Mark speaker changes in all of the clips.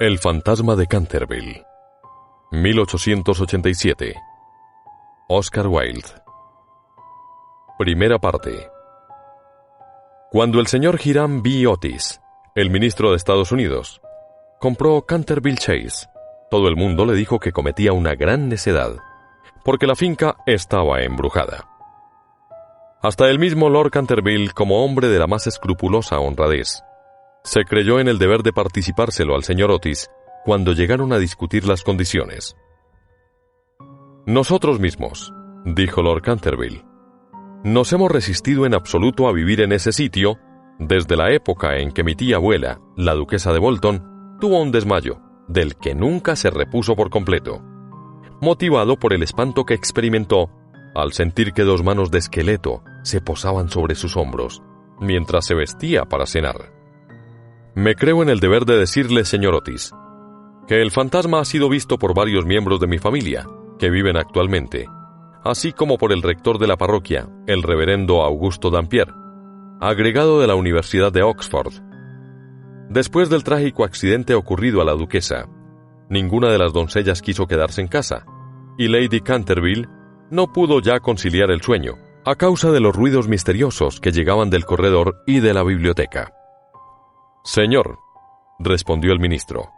Speaker 1: El fantasma de Canterville, 1887. Oscar Wilde. Primera parte. Cuando el señor Hiram B. Otis, el ministro de Estados Unidos, compró Canterville Chase, todo el mundo le dijo que cometía una gran necedad, porque la finca estaba embrujada. Hasta el mismo Lord Canterville, como hombre de la más escrupulosa honradez, se creyó en el deber de participárselo al señor Otis cuando llegaron a discutir las condiciones. Nosotros mismos, dijo Lord Canterville, nos hemos resistido en absoluto a vivir en ese sitio desde la época en que mi tía abuela, la duquesa de Bolton, tuvo un desmayo, del que nunca se repuso por completo, motivado por el espanto que experimentó al sentir que 2 manos de esqueleto se posaban sobre sus hombros mientras se vestía para cenar. Me creo en el deber de decirle, señor Otis, que el fantasma ha sido visto por varios miembros de mi familia, que viven actualmente, así como por el rector de la parroquia, el reverendo Augusto Dampier, agregado de la Universidad de Oxford. Después del trágico accidente ocurrido a la duquesa, ninguna de las doncellas quiso quedarse en casa, y Lady Canterville no pudo ya conciliar el sueño, a causa de los ruidos misteriosos que llegaban del corredor y de la biblioteca. Señor, respondió el ministro,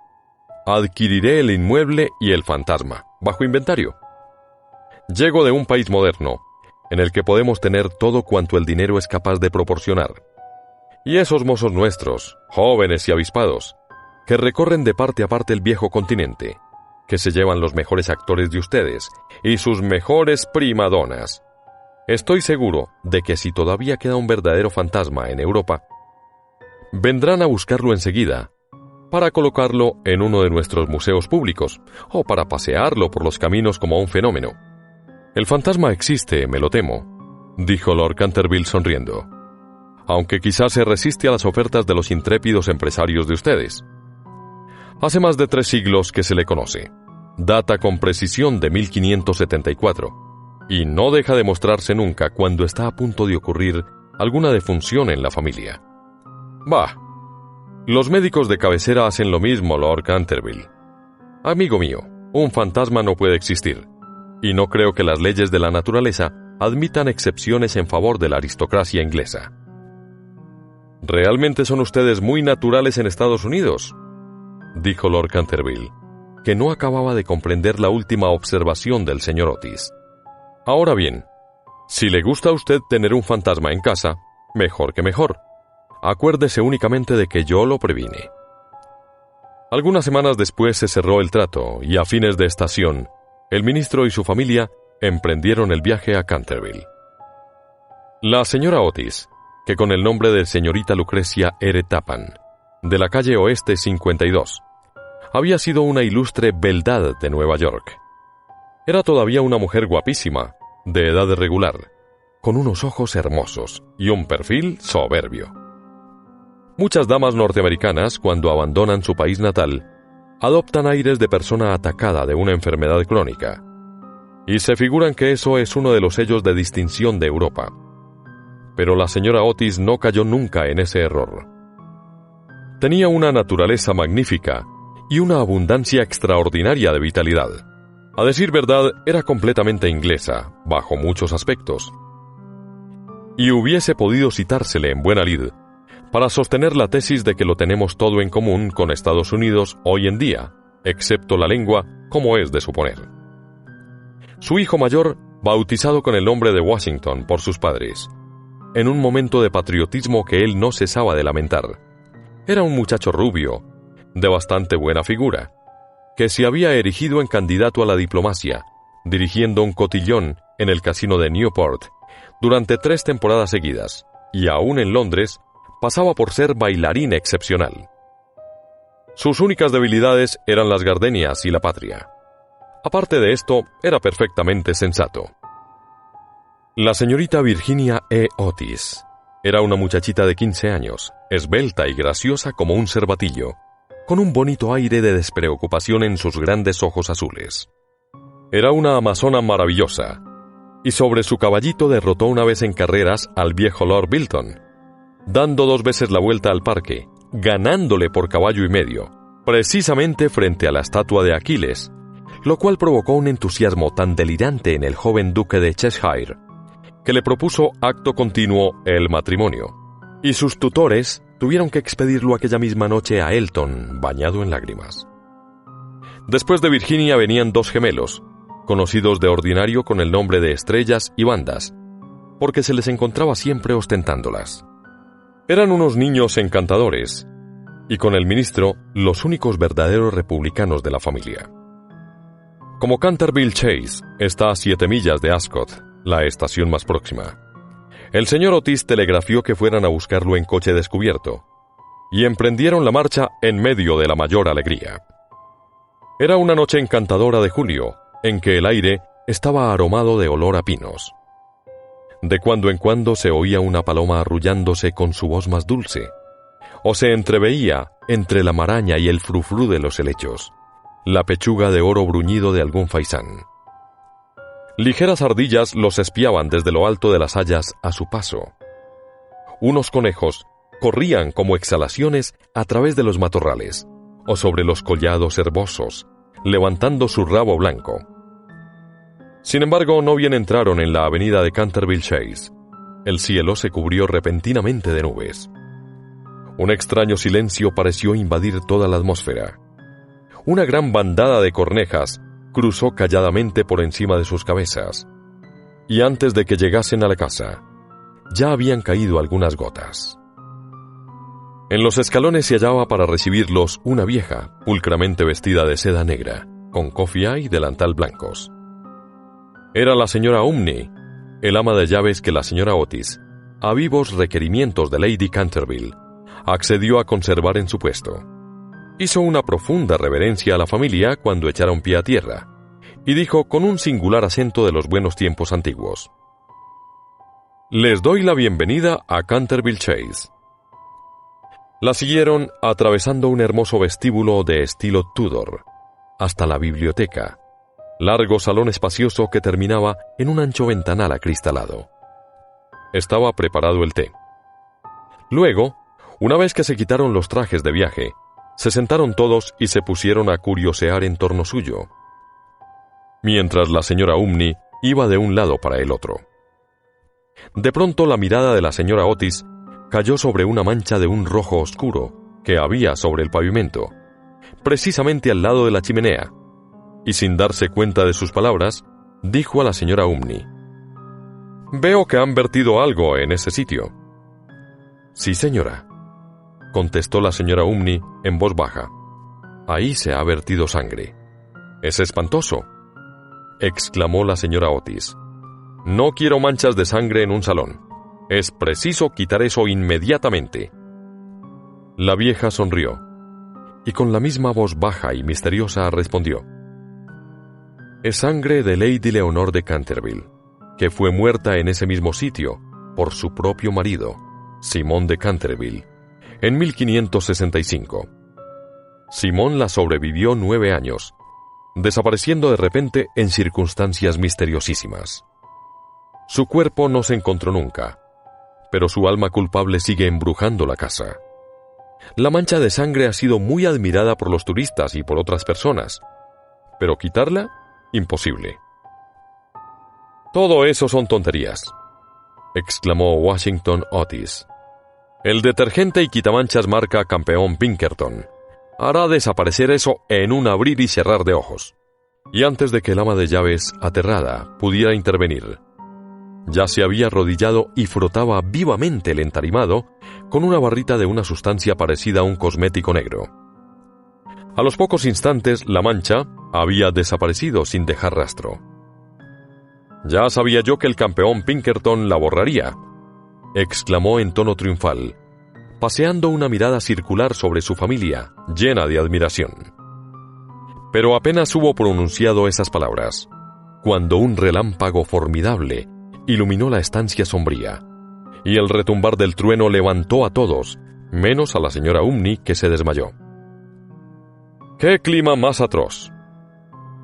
Speaker 1: adquiriré el inmueble y el fantasma, bajo inventario. Llego de un país moderno, en el que podemos tener todo cuanto el dinero es capaz de proporcionar. Y esos mozos nuestros, jóvenes y avispados, que recorren de parte a parte el viejo continente, que se llevan los mejores actores de ustedes y sus mejores primadonas. Estoy seguro de que si todavía queda un verdadero fantasma en Europa, vendrán a buscarlo enseguida, para colocarlo en uno de nuestros museos públicos, o para pasearlo por los caminos como un fenómeno. El fantasma existe, me lo temo, dijo Lord Canterville sonriendo, aunque quizás se resiste a las ofertas de los intrépidos empresarios de ustedes. Hace más de 3 siglos que se le conoce, data con precisión de 1574, y no deja de mostrarse nunca cuando está a punto de ocurrir alguna defunción en la familia. Bah, los médicos de cabecera hacen lo mismo, Lord Canterville. Amigo mío, un fantasma no puede existir, y no creo que las leyes de la naturaleza admitan excepciones en favor de la aristocracia inglesa. ¿Realmente son ustedes muy naturales en Estados Unidos?, dijo Lord Canterville, que no acababa de comprender la última observación del señor Otis. Ahora bien, si le gusta a usted tener un fantasma en casa, mejor que mejor. Acuérdese únicamente de que yo lo previne. Algunas semanas después se cerró el trato y a fines de estación, el ministro y su familia emprendieron el viaje a Canterville. La señora Otis, que con el nombre de señorita Lucrecia R. Tappan, de la calle Oeste 52, había sido una ilustre beldad de Nueva York. Era todavía una mujer guapísima, de edad regular, con unos ojos hermosos y un perfil soberbio. Muchas damas norteamericanas, cuando abandonan su país natal, adoptan aires de persona atacada de una enfermedad crónica, y se figuran que eso es uno de los sellos de distinción de Europa. Pero la señora Otis no cayó nunca en ese error. Tenía una naturaleza magnífica y una abundancia extraordinaria de vitalidad. A decir verdad, era completamente inglesa, bajo muchos aspectos. Y hubiese podido citársele en buena lid para sostener la tesis de que lo tenemos todo en común con Estados Unidos hoy en día, excepto la lengua, como es de suponer. Su hijo mayor, bautizado con el nombre de Washington por sus padres, en un momento de patriotismo que él no cesaba de lamentar, era un muchacho rubio, de bastante buena figura, que se había erigido en candidato a la diplomacia, dirigiendo un cotillón en el casino de Newport durante 3 temporadas seguidas, y aún en Londres pasaba por ser bailarín excepcional. Sus únicas debilidades eran las gardenias y la patria. Aparte de esto, era perfectamente sensato. La señorita Virginia E. Otis era una muchachita de 15 años, esbelta y graciosa como un cervatillo, con un bonito aire de despreocupación en sus grandes ojos azules. Era una amazona maravillosa, y sobre su caballito derrotó una vez en carreras al viejo Lord Bilton, dando 2 veces la vuelta al parque, ganándole por caballo y medio, precisamente frente a la estatua de Aquiles, lo cual provocó un entusiasmo tan delirante en el joven duque de Cheshire, que le propuso acto continuo el matrimonio, y sus tutores tuvieron que expedirlo aquella misma noche a Elton, bañado en lágrimas. Después de Virginia venían dos gemelos, conocidos de ordinario con el nombre de Estrellas y Bandas, porque se les encontraba siempre ostentándolas. Eran unos niños encantadores, y con el ministro los únicos verdaderos republicanos de la familia. Como Canterville Chase está a 7 millas de Ascot, la estación más próxima, el señor Otis telegrafió que fueran a buscarlo en coche descubierto, y emprendieron la marcha en medio de la mayor alegría. Era una noche encantadora de julio, en que el aire estaba aromado de olor a pinos. De cuando en cuando se oía una paloma arrullándose con su voz más dulce, o se entreveía, entre la maraña y el frufrú de los helechos, la pechuga de oro bruñido de algún faisán. Ligeras ardillas los espiaban desde lo alto de las hayas a su paso. Unos conejos corrían como exhalaciones a través de los matorrales, o sobre los collados herbosos, levantando su rabo blanco. Sin embargo, no bien entraron en la avenida de Canterville Chase, el cielo se cubrió repentinamente de nubes. Un extraño silencio pareció invadir toda la atmósfera. Una gran bandada de cornejas cruzó calladamente por encima de sus cabezas, y antes de que llegasen a la casa, ya habían caído algunas gotas. En los escalones se hallaba para recibirlos una vieja, pulcramente vestida de seda negra, con cofia y delantal blancos. Era la señora Umney, el ama de llaves que la señora Otis, a vivos requerimientos de Lady Canterville, accedió a conservar en su puesto. Hizo una profunda reverencia a la familia cuando echaron pie a tierra, y dijo con un singular acento de los buenos tiempos antiguos: «Les doy la bienvenida a Canterville Chase». La siguieron atravesando un hermoso vestíbulo de estilo Tudor, hasta la biblioteca, largo salón espacioso que terminaba en un ancho ventanal acristalado. Estaba preparado el té. Luego, una vez que se quitaron los trajes de viaje, se sentaron todos y se pusieron a curiosear en torno suyo, mientras la señora Umney iba de un lado para el otro. De pronto la mirada de la señora Otis cayó sobre una mancha de un rojo oscuro que había sobre el pavimento, precisamente al lado de la chimenea, y sin darse cuenta de sus palabras, dijo a la señora Umney: «Veo que han vertido algo en ese sitio». «Sí, señora», contestó la señora Umney en voz baja. «Ahí se ha vertido sangre». «Es espantoso», exclamó la señora Otis. «No quiero manchas de sangre en un salón. Es preciso quitar eso inmediatamente». La vieja sonrió, y con la misma voz baja y misteriosa respondió: «Es sangre de Lady Leonor de Canterville, que fue muerta en ese mismo sitio por su propio marido, Simón de Canterville, en 1565. Simón la sobrevivió 9 años, desapareciendo de repente en circunstancias misteriosísimas. Su cuerpo no se encontró nunca, pero su alma culpable sigue embrujando la casa. La mancha de sangre ha sido muy admirada por los turistas y por otras personas, pero quitarla, imposible». «Todo eso son tonterías», exclamó Washington Otis. «El detergente y quitamanchas marca Campeón Pinkerton hará desaparecer eso en un abrir y cerrar de ojos». Y antes de que el ama de llaves, aterrada, pudiera intervenir, ya se había arrodillado y frotaba vivamente el entarimado con una barrita de una sustancia parecida a un cosmético negro. A los pocos instantes la mancha había desaparecido sin dejar rastro. «Ya sabía yo que el campeón Pinkerton la borraría», exclamó en tono triunfal, paseando una mirada circular sobre su familia, llena de admiración. Pero apenas hubo pronunciado esas palabras, cuando un relámpago formidable iluminó la estancia sombría, y el retumbar del trueno levantó a todos, menos a la señora Umney, que se desmayó. «¡Qué clima más atroz!»,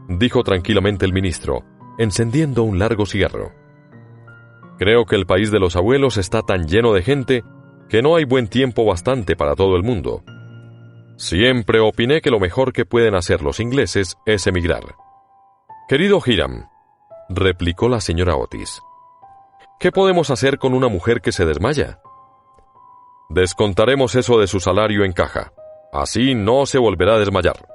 Speaker 1: dijo tranquilamente el ministro, encendiendo un largo cigarro. «Creo que el país de los abuelos está tan lleno de gente que no hay buen tiempo bastante para todo el mundo. Siempre opiné que lo mejor que pueden hacer los ingleses es emigrar. Querido Hiram, replicó la señora Otis, ¿qué podemos hacer con una mujer que se desmaya? Descontaremos eso de su salario en caja. Así no se volverá a desmayar.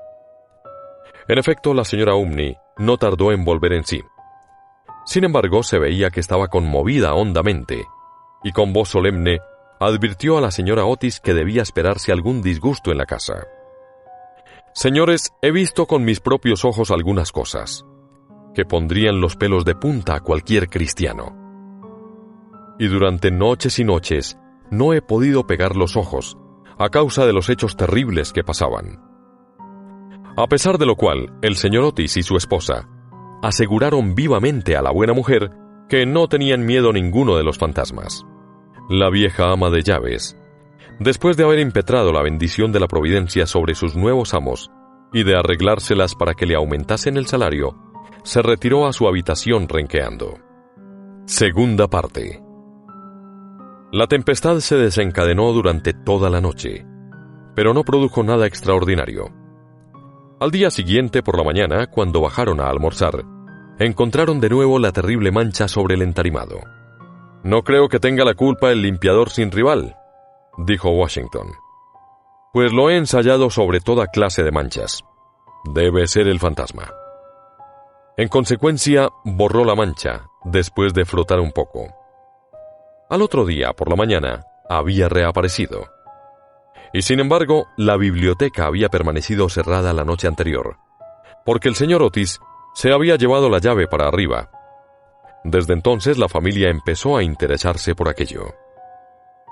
Speaker 1: En efecto, la señora Umney no tardó en volver en sí. Sin embargo, se veía que estaba conmovida hondamente, y con voz solemne advirtió a la señora Otis que debía esperarse algún disgusto en la casa. Señores, he visto con mis propios ojos algunas cosas que pondrían los pelos de punta a cualquier cristiano. Y durante noches y noches no he podido pegar los ojos a causa de los hechos terribles que pasaban. A pesar de lo cual, el señor Otis y su esposa aseguraron vivamente a la buena mujer que no tenían miedo ninguno de los fantasmas. La vieja ama de llaves, después de haber impetrado la bendición de la providencia sobre sus nuevos amos y de arreglárselas para que le aumentasen el salario, se retiró a su habitación renqueando. Segunda parte. La tempestad se desencadenó durante toda la noche, pero no produjo nada extraordinario. Al día siguiente por la mañana, cuando bajaron a almorzar, encontraron de nuevo la terrible mancha sobre el entarimado. «No creo que tenga la culpa el limpiador sin rival», dijo Washington, «pues lo he ensayado sobre toda clase de manchas. Debe ser el fantasma». En consecuencia, borró la mancha, después de frotar un poco. Al otro día, por la mañana, había reaparecido. Y sin embargo, la biblioteca había permanecido cerrada la noche anterior, porque el señor Otis se había llevado la llave para arriba. Desde entonces la familia empezó a interesarse por aquello.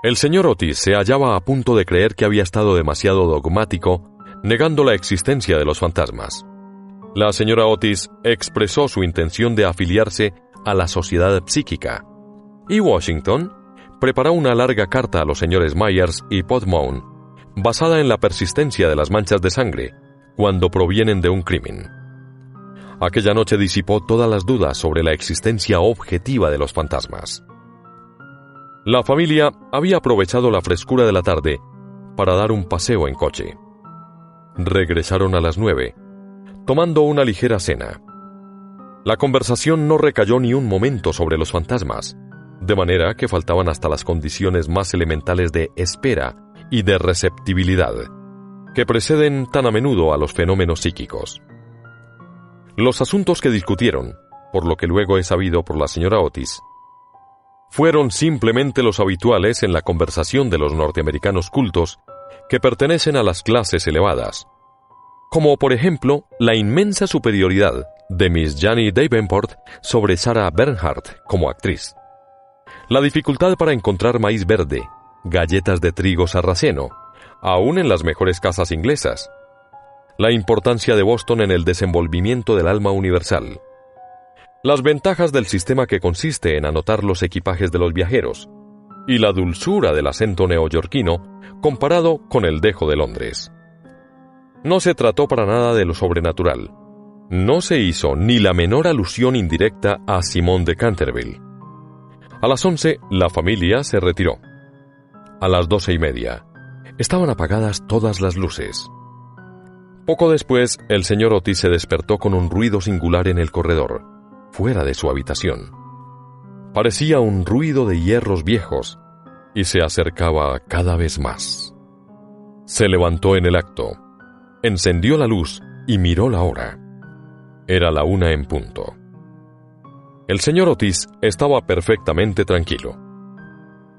Speaker 1: El señor Otis se hallaba a punto de creer que había estado demasiado dogmático, negando la existencia de los fantasmas. La señora Otis expresó su intención de afiliarse a la Sociedad Psíquica, y Washington preparó una larga carta a los señores Myers y Podmore, basada en la persistencia de las manchas de sangre cuando provienen de un crimen. Aquella noche disipó todas las dudas sobre la existencia objetiva de los fantasmas. La familia había aprovechado la frescura de la tarde para dar un paseo en coche. Regresaron a las 9, tomando una ligera cena. La conversación no recayó ni un momento sobre los fantasmas, de manera que faltaban hasta las condiciones más elementales de espera y de receptibilidad, que preceden tan a menudo a los fenómenos psíquicos. Los asuntos que discutieron, por lo que luego he sabido por la señora Otis, fueron simplemente los habituales en la conversación de los norteamericanos cultos que pertenecen a las clases elevadas, como por ejemplo la inmensa superioridad de Miss Janie Davenport sobre Sarah Bernhardt como actriz, la dificultad para encontrar maíz verde, galletas de trigo sarraceno, aún en las mejores casas inglesas, la importancia de Boston en el desenvolvimiento del alma universal, las ventajas del sistema que consiste en anotar los equipajes de los viajeros, y la dulzura del acento neoyorquino comparado con el dejo de Londres. No se trató para nada de lo sobrenatural. No se hizo ni la menor alusión indirecta a Simón de Canterville. A las 11, la familia se retiró. A las 12:30, estaban apagadas todas las luces. Poco después, el señor Otis se despertó con un ruido singular en el corredor, fuera de su habitación. Parecía un ruido de hierros viejos, y se acercaba cada vez más. Se levantó en el acto, encendió la luz y miró la hora. Era la 1 en punto. El señor Otis estaba perfectamente tranquilo.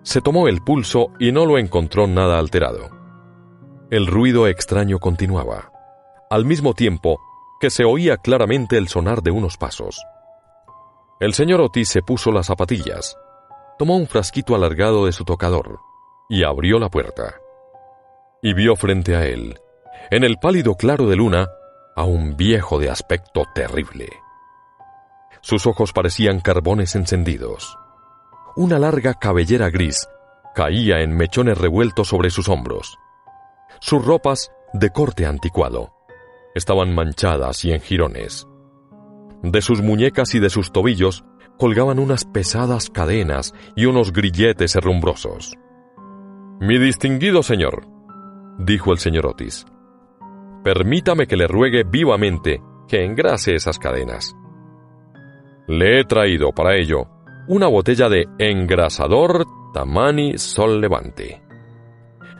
Speaker 1: Se tomó el pulso y no lo encontró nada alterado. El ruido extraño continuaba, al mismo tiempo que se oía claramente el sonar de unos pasos. El señor Otis se puso las zapatillas, tomó un frasquito alargado de su tocador y abrió la puerta. Y vio frente a él, en el pálido claro de luna, a un viejo de aspecto terrible. Sus ojos parecían carbones encendidos. Una larga cabellera gris caía en mechones revueltos sobre sus hombros. Sus ropas, de corte anticuado, estaban manchadas y en jirones. De sus muñecas y de sus tobillos colgaban unas pesadas cadenas y unos grilletes herrumbrosos. «Mi distinguido señor», dijo el señor Otis, Permítame que le ruegue vivamente que engrase esas cadenas. Le he traído para ello una botella de engrasador Tamani Sol Levante.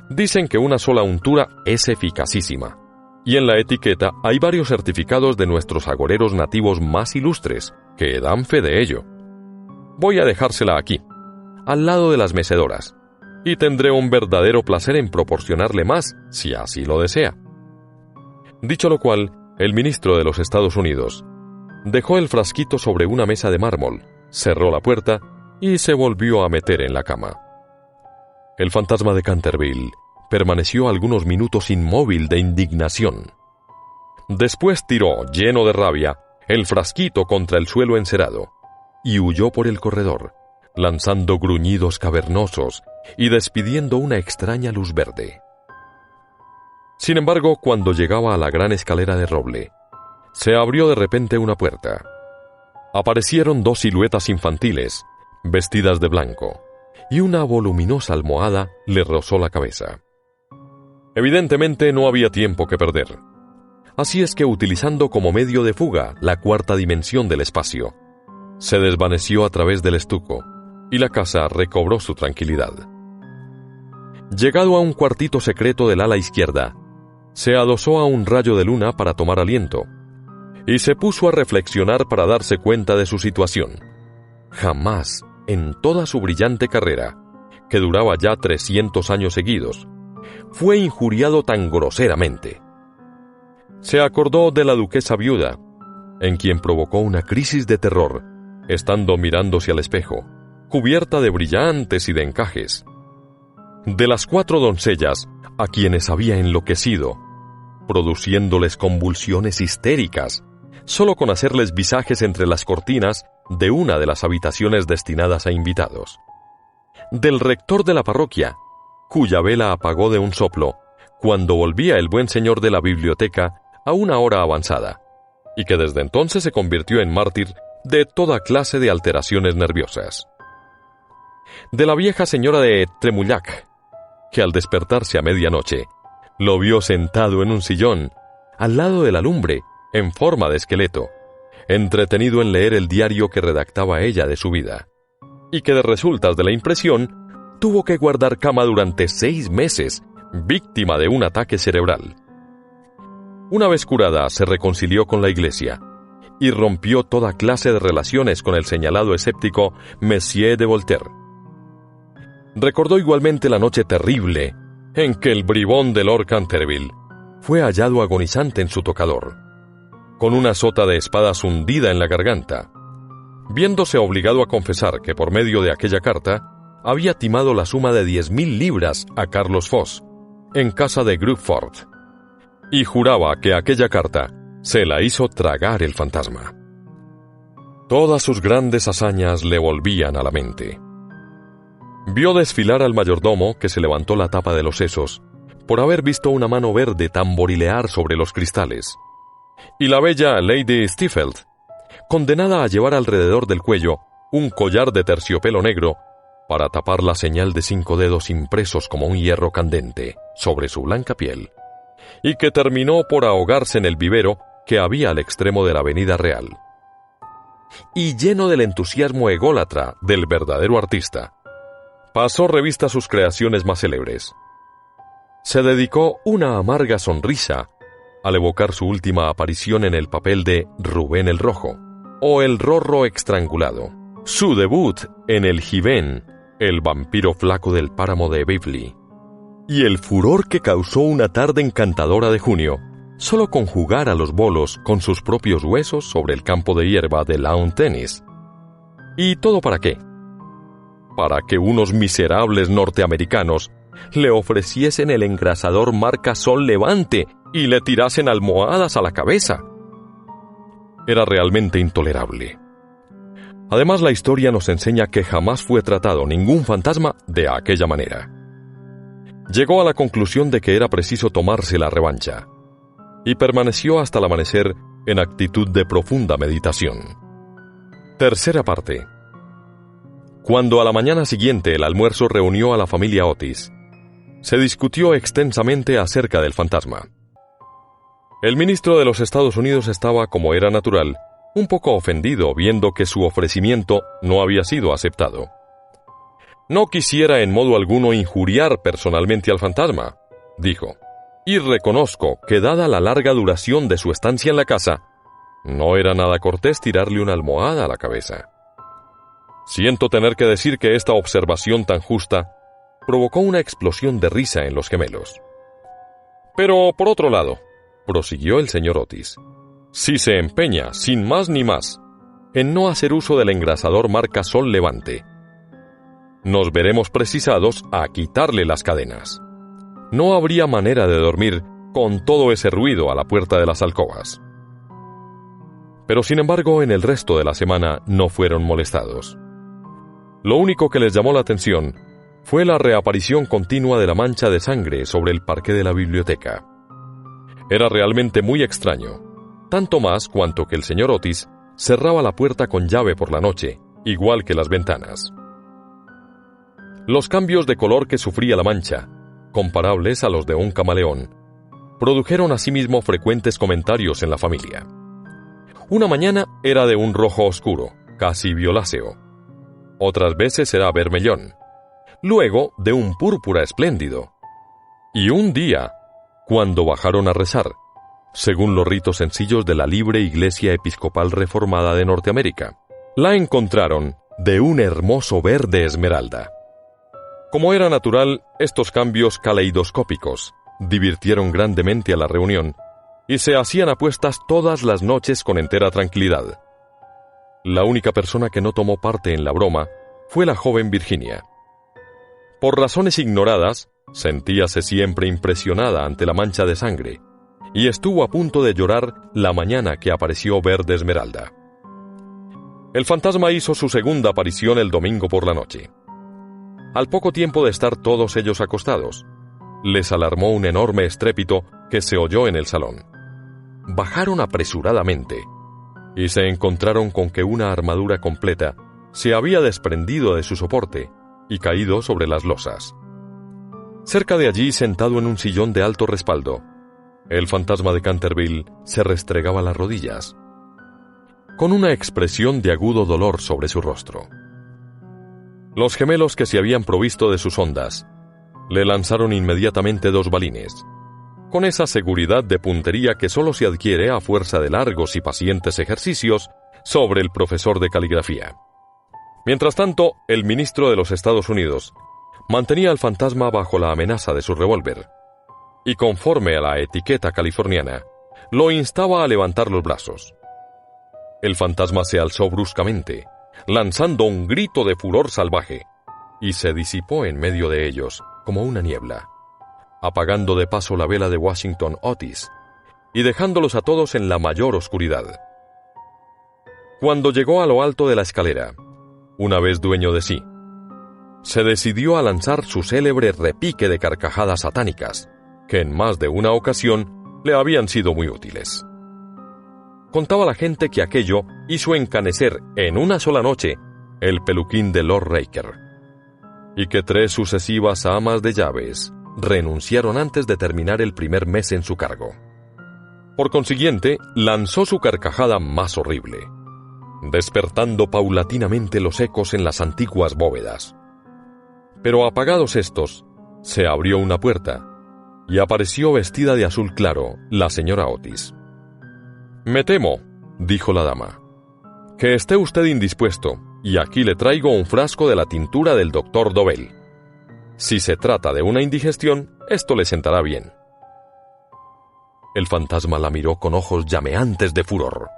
Speaker 1: Dicen que una sola untura es eficacísima, y en la etiqueta hay varios certificados de nuestros agoreros nativos más ilustres que dan fe de ello. Voy a dejársela aquí, al lado de las mecedoras, y tendré un verdadero placer en proporcionarle más si así lo desea. Dicho lo cual, el ministro de los Estados Unidos dejó el frasquito sobre una mesa de mármol, cerró la puerta y se volvió a meter en la cama. El fantasma de Canterville permaneció algunos minutos inmóvil de indignación. Después tiró, lleno de rabia, el frasquito contra el suelo encerado y huyó por el corredor, lanzando gruñidos cavernosos y despidiendo una extraña luz verde. Sin embargo, cuando llegaba a la gran escalera de roble, se abrió de repente una puerta. Aparecieron dos siluetas infantiles, vestidas de blanco, y una voluminosa almohada le rozó la cabeza. Evidentemente no había tiempo que perder. Así es que, utilizando como medio de fuga la cuarta dimensión del espacio, se desvaneció a través del estuco, y la casa recobró su tranquilidad. Llegado a un cuartito secreto del ala izquierda, se adosó a un rayo de luna para tomar aliento, y se puso a reflexionar para darse cuenta de su situación. Jamás, en toda su brillante carrera, que duraba ya 300 años seguidos, fue injuriado tan groseramente. Se acordó de la duquesa viuda, en quien provocó una crisis de terror, estando mirándose al espejo, cubierta de brillantes y de encajes. De las 4 doncellas, a quienes había enloquecido, produciéndoles convulsiones histéricas, solo con hacerles visajes entre las cortinas de una de las habitaciones destinadas a invitados. Del rector de la parroquia, cuya vela apagó de un soplo, cuando volvía el buen señor de la biblioteca a una hora avanzada, y que desde entonces se convirtió en mártir de toda clase de alteraciones nerviosas. De la vieja señora de Tremullac, que al despertarse a medianoche, lo vio sentado en un sillón, al lado de la lumbre, en forma de esqueleto, entretenido en leer el diario que redactaba ella de su vida, y que de resultas de la impresión tuvo que guardar cama durante 6 meses, víctima de un ataque cerebral. Una vez curada, se reconcilió con la Iglesia, y rompió toda clase de relaciones con el señalado escéptico Messier de Voltaire. Recordó igualmente la noche terrible en que el bribón de Lord Canterville fue hallado agonizante en su tocador, con una sota de espadas hundida en la garganta, viéndose obligado a confesar que por medio de aquella carta había timado la suma de 10.000 libras a Carlos Foss, en casa de Gruford, y juraba que aquella carta se la hizo tragar el fantasma. Todas sus grandes hazañas le volvían a la mente. Vio desfilar al mayordomo, que se levantó la tapa de los sesos por haber visto una mano verde tamborilear sobre los cristales, y la bella Lady Stiefeld, condenada a llevar alrededor del cuello un collar de terciopelo negro para tapar la señal de 5 dedos impresos como un hierro candente sobre su blanca piel, y que terminó por ahogarse en el vivero que había al extremo de la Avenida Real. Y lleno del entusiasmo ególatra del verdadero artista, pasó revista a sus creaciones más célebres. Se dedicó una amarga sonrisa al evocar su última aparición en el papel de Rubén el Rojo, o el Rorro estrangulado, su debut en el Gibén, el vampiro flaco del páramo de Bivli, y el furor que causó una tarde encantadora de junio, solo con jugar a los bolos con sus propios huesos sobre el campo de hierba de lawn tennis. ¿Y todo para qué? Para que unos miserables norteamericanos le ofreciesen el engrasador marca Sol Levante y le tirasen almohadas a la cabeza. Era realmente intolerable. Además, la historia nos enseña que jamás fue tratado ningún fantasma de aquella manera. Llegó a la conclusión de que era preciso tomarse la revancha, y permaneció hasta el amanecer en actitud de profunda meditación. Tercera parte. Cuando a la mañana siguiente el almuerzo reunió a la familia Otis, se discutió extensamente acerca del fantasma. El ministro de los Estados Unidos estaba, como era natural, un poco ofendido viendo que su ofrecimiento no había sido aceptado. «No quisiera en modo alguno injuriar personalmente al fantasma», dijo, «y reconozco que dada la larga duración de su estancia en la casa, no era nada cortés tirarle una almohada a la cabeza. Siento tener que decir que esta observación tan justa provocó una explosión de risa en los gemelos. Pero, por otro lado, prosiguió el señor Otis, si se empeña, sin más ni más, en no hacer uso del engrasador marca Sol Levante, nos veremos precisados a quitarle las cadenas. No habría manera de dormir con todo ese ruido a la puerta de las alcobas». Pero sin embargo, en el resto de la semana no fueron molestados. Lo único que les llamó la atención fue la reaparición continua de la mancha de sangre sobre el parqué de la biblioteca. Era realmente muy extraño, tanto más cuanto que el señor Otis cerraba la puerta con llave por la noche, igual que las ventanas. Los cambios de color que sufría la mancha, comparables a los de un camaleón, produjeron asimismo frecuentes comentarios en la familia. Una mañana era de un rojo oscuro, casi violáceo. Otras veces era vermellón. Luego de un púrpura espléndido. Y un día, cuando bajaron a rezar, según los ritos sencillos de la Libre Iglesia Episcopal Reformada de Norteamérica, la encontraron de un hermoso verde esmeralda. Como era natural, estos cambios caleidoscópicos divirtieron grandemente a la reunión y se hacían apuestas todas las noches con entera tranquilidad. La única persona que no tomó parte en la broma fue la joven Virginia. Por razones ignoradas, sentíase siempre impresionada ante la mancha de sangre, y estuvo a punto de llorar la mañana que apareció verde esmeralda. El fantasma hizo su segunda aparición el domingo por la noche. Al poco tiempo de estar todos ellos acostados, les alarmó un enorme estrépito que se oyó en el salón. Bajaron apresuradamente y se encontraron con que una armadura completa se había desprendido de su soporte y caído sobre las losas. Cerca de allí, sentado en un sillón de alto respaldo, el fantasma de Canterville se restregaba las rodillas, con una expresión de agudo dolor sobre su rostro. Los gemelos, que se habían provisto de sus ondas, le lanzaron inmediatamente 2 balines, con esa seguridad de puntería que solo se adquiere a fuerza de largos y pacientes ejercicios sobre el profesor de caligrafía. Mientras tanto, el ministro de los Estados Unidos mantenía al fantasma bajo la amenaza de su revólver, y conforme a la etiqueta californiana, lo instaba a levantar los brazos. El fantasma se alzó bruscamente, lanzando un grito de furor salvaje, y se disipó en medio de ellos, como una niebla, apagando de paso la vela de Washington Otis, y dejándolos a todos en la mayor oscuridad. Cuando llegó a lo alto de la escalera, una vez dueño de sí, se decidió a lanzar su célebre repique de carcajadas satánicas, que en más de una ocasión le habían sido muy útiles. Contaba la gente que aquello hizo encanecer en una sola noche el peluquín de Lord Raker, y que 3 sucesivas amas de llaves renunciaron antes de terminar el primer mes en su cargo. Por consiguiente, lanzó su carcajada más horrible, despertando paulatinamente los ecos en las antiguas bóvedas. Pero apagados estos, se abrió una puerta, y apareció vestida de azul claro la señora Otis. «Me temo», dijo la dama, «que esté usted indispuesto, y aquí le traigo un frasco de la tintura del doctor Dobell. Si se trata de una indigestión, esto le sentará bien». El fantasma la miró con ojos llameantes de furor,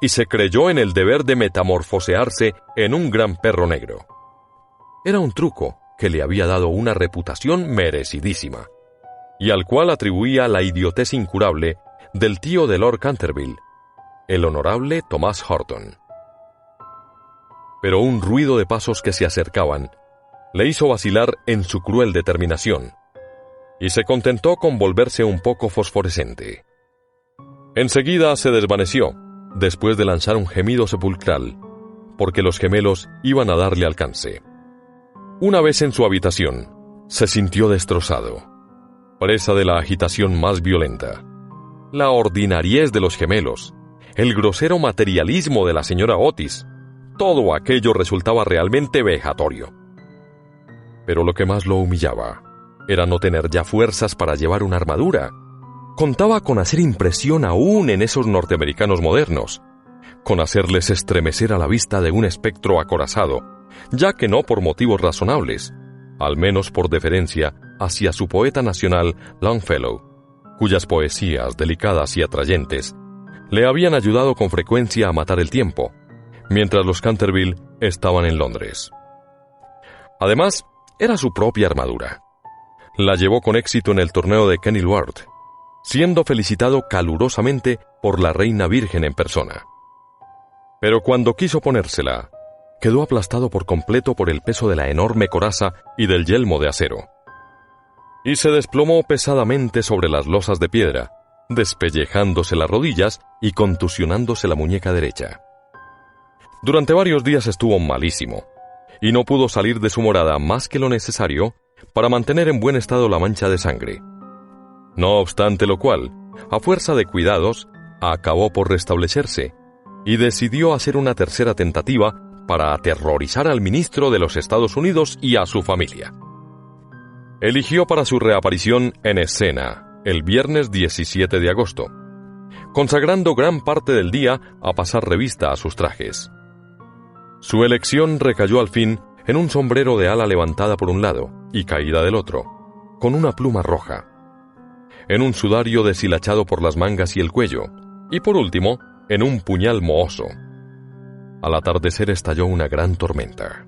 Speaker 1: y se creyó en el deber de metamorfosearse en un gran perro negro. Era un truco que le había dado una reputación merecidísima, y al cual atribuía la idiotez incurable del tío de Lord Canterville, el honorable Thomas Horton. Pero un ruido de pasos que se acercaban le hizo vacilar en su cruel determinación, y se contentó con volverse un poco fosforescente. Enseguida se desvaneció, después de lanzar un gemido sepulcral, porque los gemelos iban a darle alcance. Una vez en su habitación, se sintió destrozado, presa de la agitación más violenta, la ordinariez de los gemelos, el grosero materialismo de la señora Otis, todo aquello resultaba realmente vejatorio. Pero lo que más lo humillaba era no tener ya fuerzas para llevar una armadura. Contaba con hacer impresión aún en esos norteamericanos modernos, con hacerles estremecer a la vista de un espectro acorazado, ya que no por motivos razonables, al menos por deferencia hacia su poeta nacional Longfellow, cuyas poesías delicadas y atrayentes le habían ayudado con frecuencia a matar el tiempo, mientras los Canterville estaban en Londres. Además, era su propia armadura. La llevó con éxito en el torneo de Kenilworth, siendo felicitado calurosamente por la reina virgen en persona. Pero cuando quiso ponérsela, quedó aplastado por completo por el peso de la enorme coraza y del yelmo de acero, y se desplomó pesadamente sobre las losas de piedra, despellejándose las rodillas y contusionándose la muñeca derecha. Durante varios días estuvo malísimo, y no pudo salir de su morada más que lo necesario para mantener en buen estado la mancha de sangre. No obstante lo cual, a fuerza de cuidados, acabó por restablecerse, y decidió hacer una tercera tentativa para aterrorizar al ministro de los Estados Unidos y a su familia. Eligió para su reaparición en escena el viernes 17 de agosto, consagrando gran parte del día a pasar revista a sus trajes. Su elección recayó al fin en un sombrero de ala levantada por un lado y caída del otro, con una pluma roja, en un sudario deshilachado por las mangas y el cuello, y por último, en un puñal mohoso. Al atardecer estalló una gran tormenta.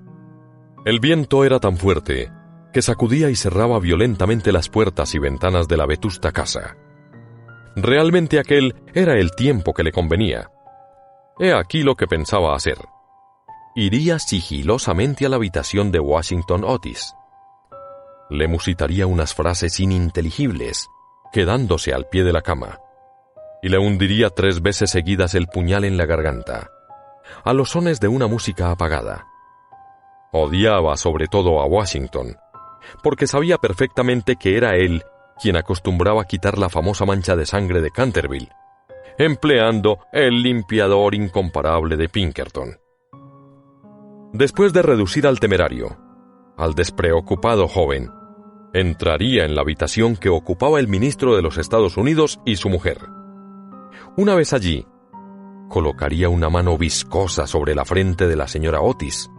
Speaker 1: El viento era tan fuerte que sacudía y cerraba violentamente las puertas y ventanas de la vetusta casa. Realmente aquel era el tiempo que le convenía. He aquí lo que pensaba hacer. Iría sigilosamente a la habitación de Washington Otis. Le musitaría unas frases ininteligibles, quedándose al pie de la cama, y le hundiría 3 veces seguidas el puñal en la garganta, a los sones de una música apagada. Odiaba sobre todo a Washington, porque sabía perfectamente que era él quien acostumbraba quitar la famosa mancha de sangre de Canterville, empleando el limpiador incomparable de Pinkerton. Después de reducir al temerario, al despreocupado joven, entraría en la habitación que ocupaba el ministro de los Estados Unidos y su mujer. Una vez allí, colocaría una mano viscosa sobre la frente de la señora Otis,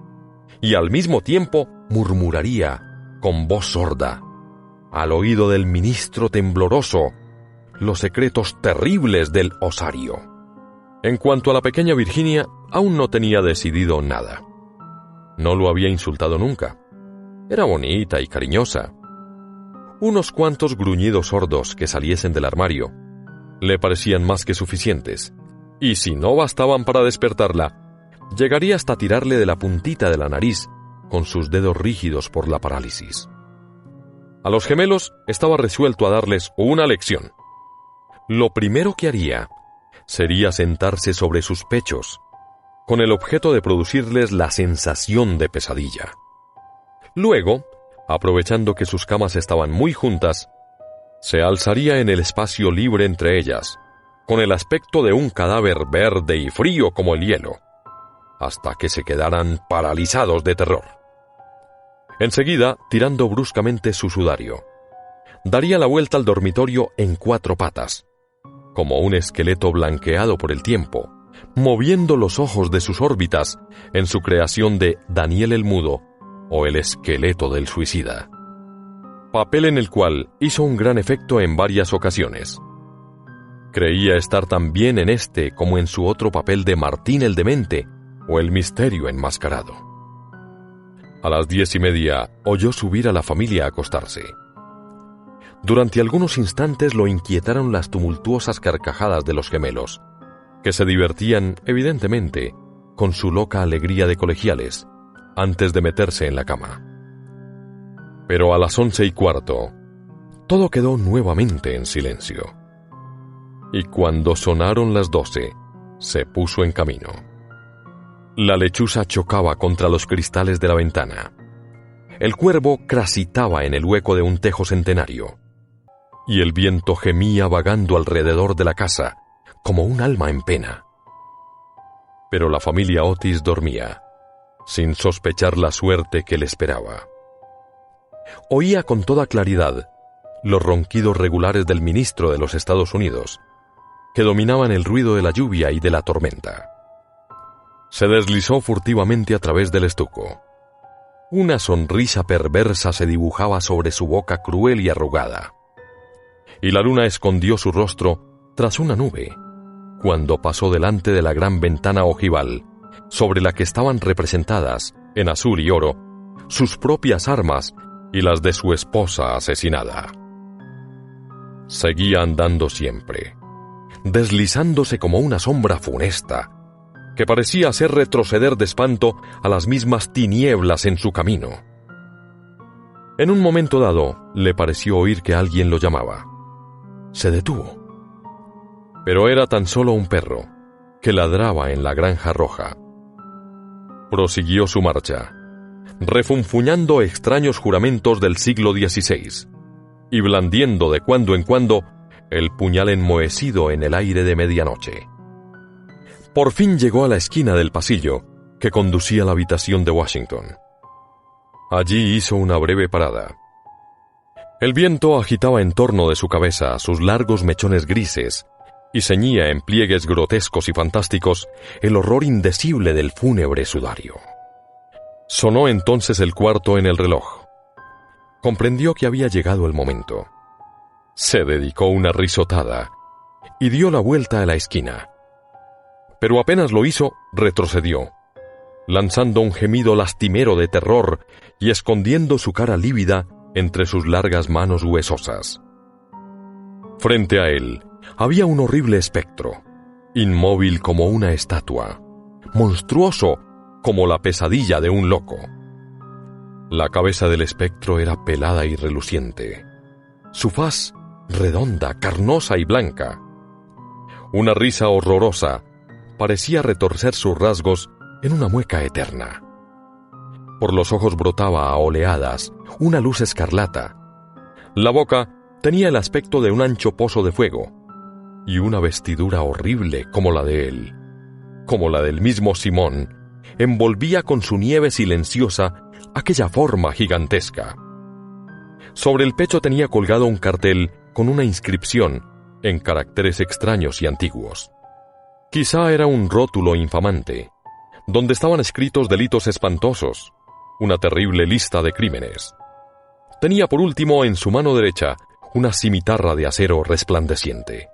Speaker 1: y al mismo tiempo murmuraría, con voz sorda, al oído del ministro tembloroso, los secretos terribles del osario. En cuanto a la pequeña Virginia, aún no tenía decidido nada. No lo había insultado nunca. Era bonita y cariñosa. Unos cuantos gruñidos sordos que saliesen del armario le parecían más que suficientes, y si no bastaban para despertarla, llegaría hasta tirarle de la puntita de la nariz con sus dedos rígidos por la parálisis. A los gemelos estaba resuelto a darles una lección. Lo primero que haría sería sentarse sobre sus pechos, con el objeto de producirles la sensación de pesadilla. Luego, aprovechando que sus camas estaban muy juntas, se alzaría en el espacio libre entre ellas, con el aspecto de un cadáver verde y frío como el hielo, hasta que se quedaran paralizados de terror. Enseguida, tirando bruscamente su sudario, daría la vuelta al dormitorio en 4 patas, como un esqueleto blanqueado por el tiempo, moviendo los ojos de sus órbitas en su creación de Daniel el Mudo o el esqueleto del suicida, papel en el cual hizo un gran efecto en varias ocasiones. Creía estar tan bien en este como en su otro papel de Martín el Demente o el Misterio enmascarado. A las 10:30 oyó subir a la familia a acostarse. Durante algunos instantes lo inquietaron las tumultuosas carcajadas de los gemelos, que se divertían, evidentemente, con su loca alegría de colegiales, antes de meterse en la cama. Pero a las 11:15, todo quedó nuevamente en silencio. Y cuando sonaron las 12, se puso en camino. La lechuza chocaba contra los cristales de la ventana. El cuervo crasitaba en el hueco de un tejo centenario. y el viento gemía vagando alrededor de la casa, como un alma en pena. Pero la familia Otis dormía, sin sospechar la suerte que le esperaba. Oía con toda claridad los ronquidos regulares del ministro de los Estados Unidos, que dominaban el ruido de la lluvia y de la tormenta. Se deslizó furtivamente a través del estuco. Una sonrisa perversa se dibujaba sobre su boca cruel y arrugada, y la luna escondió su rostro tras una nube, cuando pasó delante de la gran ventana ojival, sobre la que estaban representadas, en azul y oro, sus propias armas y las de su esposa asesinada. Seguía andando siempre, deslizándose como una sombra funesta, que parecía hacer retroceder de espanto a las mismas tinieblas en su camino. En un momento dado, le pareció oír que alguien lo llamaba. Se detuvo. Pero era tan solo un perro, que ladraba en la granja roja. Prosiguió su marcha, refunfuñando extraños juramentos del siglo XVI, y blandiendo de cuando en cuando el puñal enmohecido en el aire de medianoche. Por fin llegó a la esquina del pasillo que conducía a la habitación de Washington. Allí hizo una breve parada. El viento agitaba en torno de su cabeza sus largos mechones grises y ceñía en pliegues grotescos y fantásticos el horror indecible del fúnebre sudario. Sonó entonces el cuarto en el reloj. Comprendió que había llegado el momento. Se dedicó una risotada y dio la vuelta a la esquina. Pero apenas lo hizo, retrocedió, lanzando un gemido lastimero de terror y escondiendo su cara lívida entre sus largas manos huesosas. Frente a él había un horrible espectro, inmóvil como una estatua, monstruoso como la pesadilla de un loco. La cabeza del espectro era pelada y reluciente, su faz redonda, carnosa y blanca. Una risa horrorosa parecía retorcer sus rasgos en una mueca eterna. Por los ojos brotaba a oleadas una luz escarlata. La boca tenía el aspecto de un ancho pozo de fuego, y una vestidura horrible como la de él, como la del mismo Simón, envolvía con su nieve silenciosa aquella forma gigantesca. Sobre el pecho tenía colgado un cartel con una inscripción en caracteres extraños y antiguos. Quizá era un rótulo infamante, donde estaban escritos delitos espantosos, una terrible lista de crímenes. Tenía por último en su mano derecha una cimitarra de acero resplandeciente.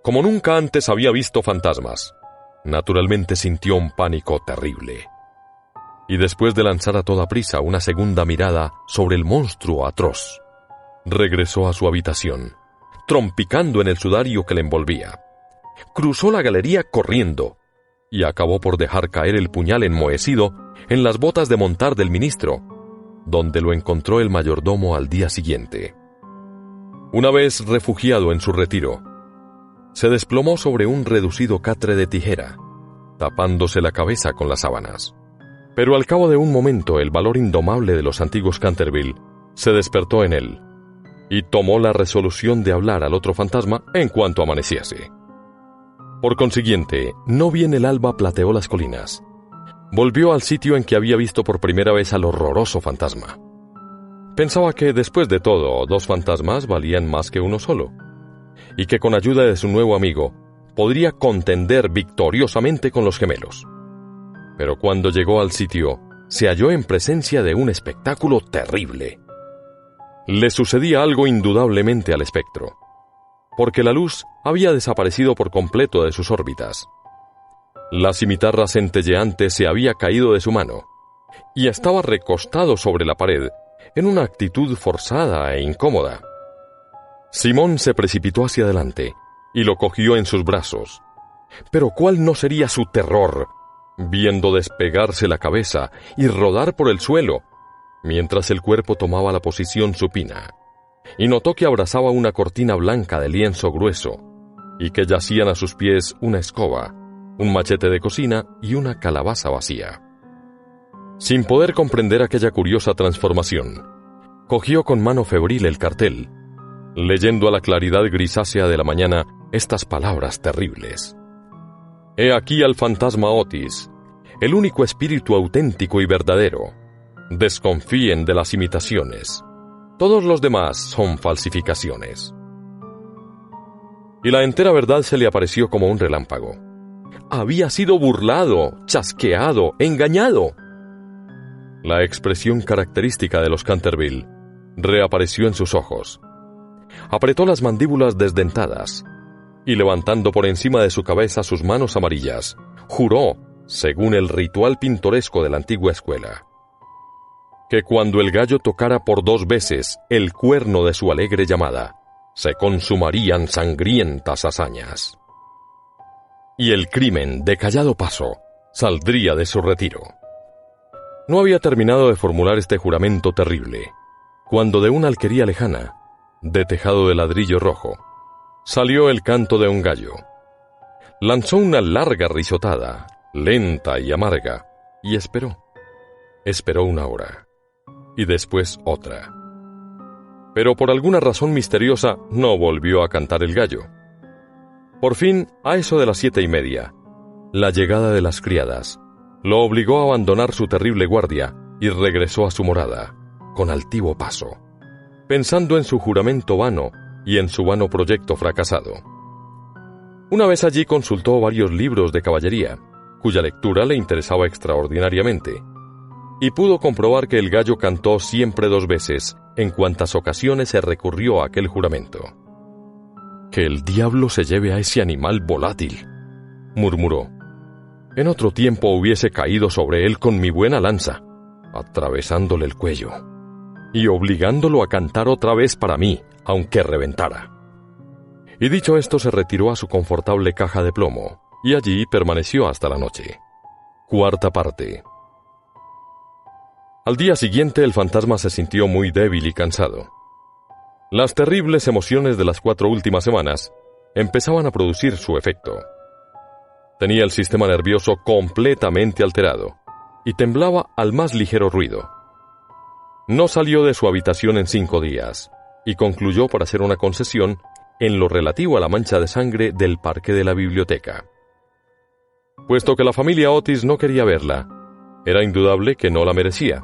Speaker 1: Como nunca antes había visto fantasmas, naturalmente sintió un pánico terrible. Y después de lanzar a toda prisa una segunda mirada sobre el monstruo atroz, regresó a su habitación, trompicando en el sudario que le envolvía. Cruzó la galería corriendo y acabó por dejar caer el puñal enmohecido en las botas de montar del ministro, donde lo encontró el mayordomo al día siguiente. Una vez refugiado en su retiro, se desplomó sobre un reducido catre de tijera, tapándose la cabeza con las sábanas. Pero al cabo de un momento el valor indomable de los antiguos Canterville se despertó en él, y tomó la resolución de hablar al otro fantasma en cuanto amaneciese. Por consiguiente, no bien el alba plateó las colinas, volvió al sitio en que había visto por primera vez al horroroso fantasma. Pensaba que, después de todo, 2 fantasmas valían más que uno solo, y que con ayuda de su nuevo amigo podría contender victoriosamente con los gemelos. Pero cuando llegó al sitio, se halló en presencia de un espectáculo terrible. Le sucedía algo indudablemente al espectro, porque la luz había desaparecido por completo de sus órbitas. La cimitarra centelleante se había caído de su mano, y estaba recostado sobre la pared, en una actitud forzada e incómoda. Simón se precipitó hacia adelante, y lo cogió en sus brazos. Pero ¿cuál no sería su terror viendo despegarse la cabeza y rodar por el suelo, mientras el cuerpo tomaba la posición supina, y notó que abrazaba una cortina blanca de lienzo grueso, y que yacían a sus pies una escoba, un machete de cocina y una calabaza vacía? Sin poder comprender aquella curiosa transformación, cogió con mano febril el cartel, leyendo a la claridad grisácea de la mañana estas palabras terribles. He aquí al fantasma Otis, el único espíritu auténtico y verdadero. Desconfíen de las imitaciones. Todos los demás son falsificaciones. Y la entera verdad se le apareció como un relámpago. Había sido burlado, chasqueado, engañado. La expresión característica de los Canterville reapareció en sus ojos. Apretó las mandíbulas desdentadas y, levantando por encima de su cabeza sus manos amarillas, juró, según el ritual pintoresco de la antigua escuela, que cuando el gallo tocara por 2 veces el cuerno de su alegre llamada, se consumarían sangrientas hazañas. Y el crimen, de callado paso, saldría de su retiro. No había terminado de formular este juramento terrible, cuando de una alquería lejana, de tejado de ladrillo rojo, salió el canto de un gallo. Lanzó una larga risotada, lenta y amarga, y esperó. Esperó 1 hora, y después otra. Pero por alguna razón misteriosa no volvió a cantar el gallo. Por fin, a eso de las 7:30, la llegada de las criadas lo obligó a abandonar su terrible guardia y regresó a su morada, con altivo paso, pensando en su juramento vano y en su vano proyecto fracasado. Una vez allí consultó varios libros de caballería, cuya lectura le interesaba extraordinariamente, y pudo comprobar que el gallo cantó siempre 2 veces en cuantas ocasiones se recurrió a aquel juramento. «Que el diablo se lleve a ese animal volátil», murmuró. «En otro tiempo hubiese caído sobre él con mi buena lanza, atravesándole el cuello, y obligándolo a cantar otra vez para mí, aunque reventara». Y dicho esto se retiró a su confortable caja de plomo, y allí permaneció hasta la noche. 4ª parte. Al día siguiente el fantasma se sintió muy débil y cansado. Las terribles emociones de las 4 últimas semanas empezaban a producir su efecto. Tenía el sistema nervioso completamente alterado y temblaba al más ligero ruido. No salió de su habitación en 5 días y concluyó por hacer una concesión en lo relativo a la mancha de sangre del parqué de la biblioteca. Puesto que la familia Otis no quería verla, era indudable que no la merecía.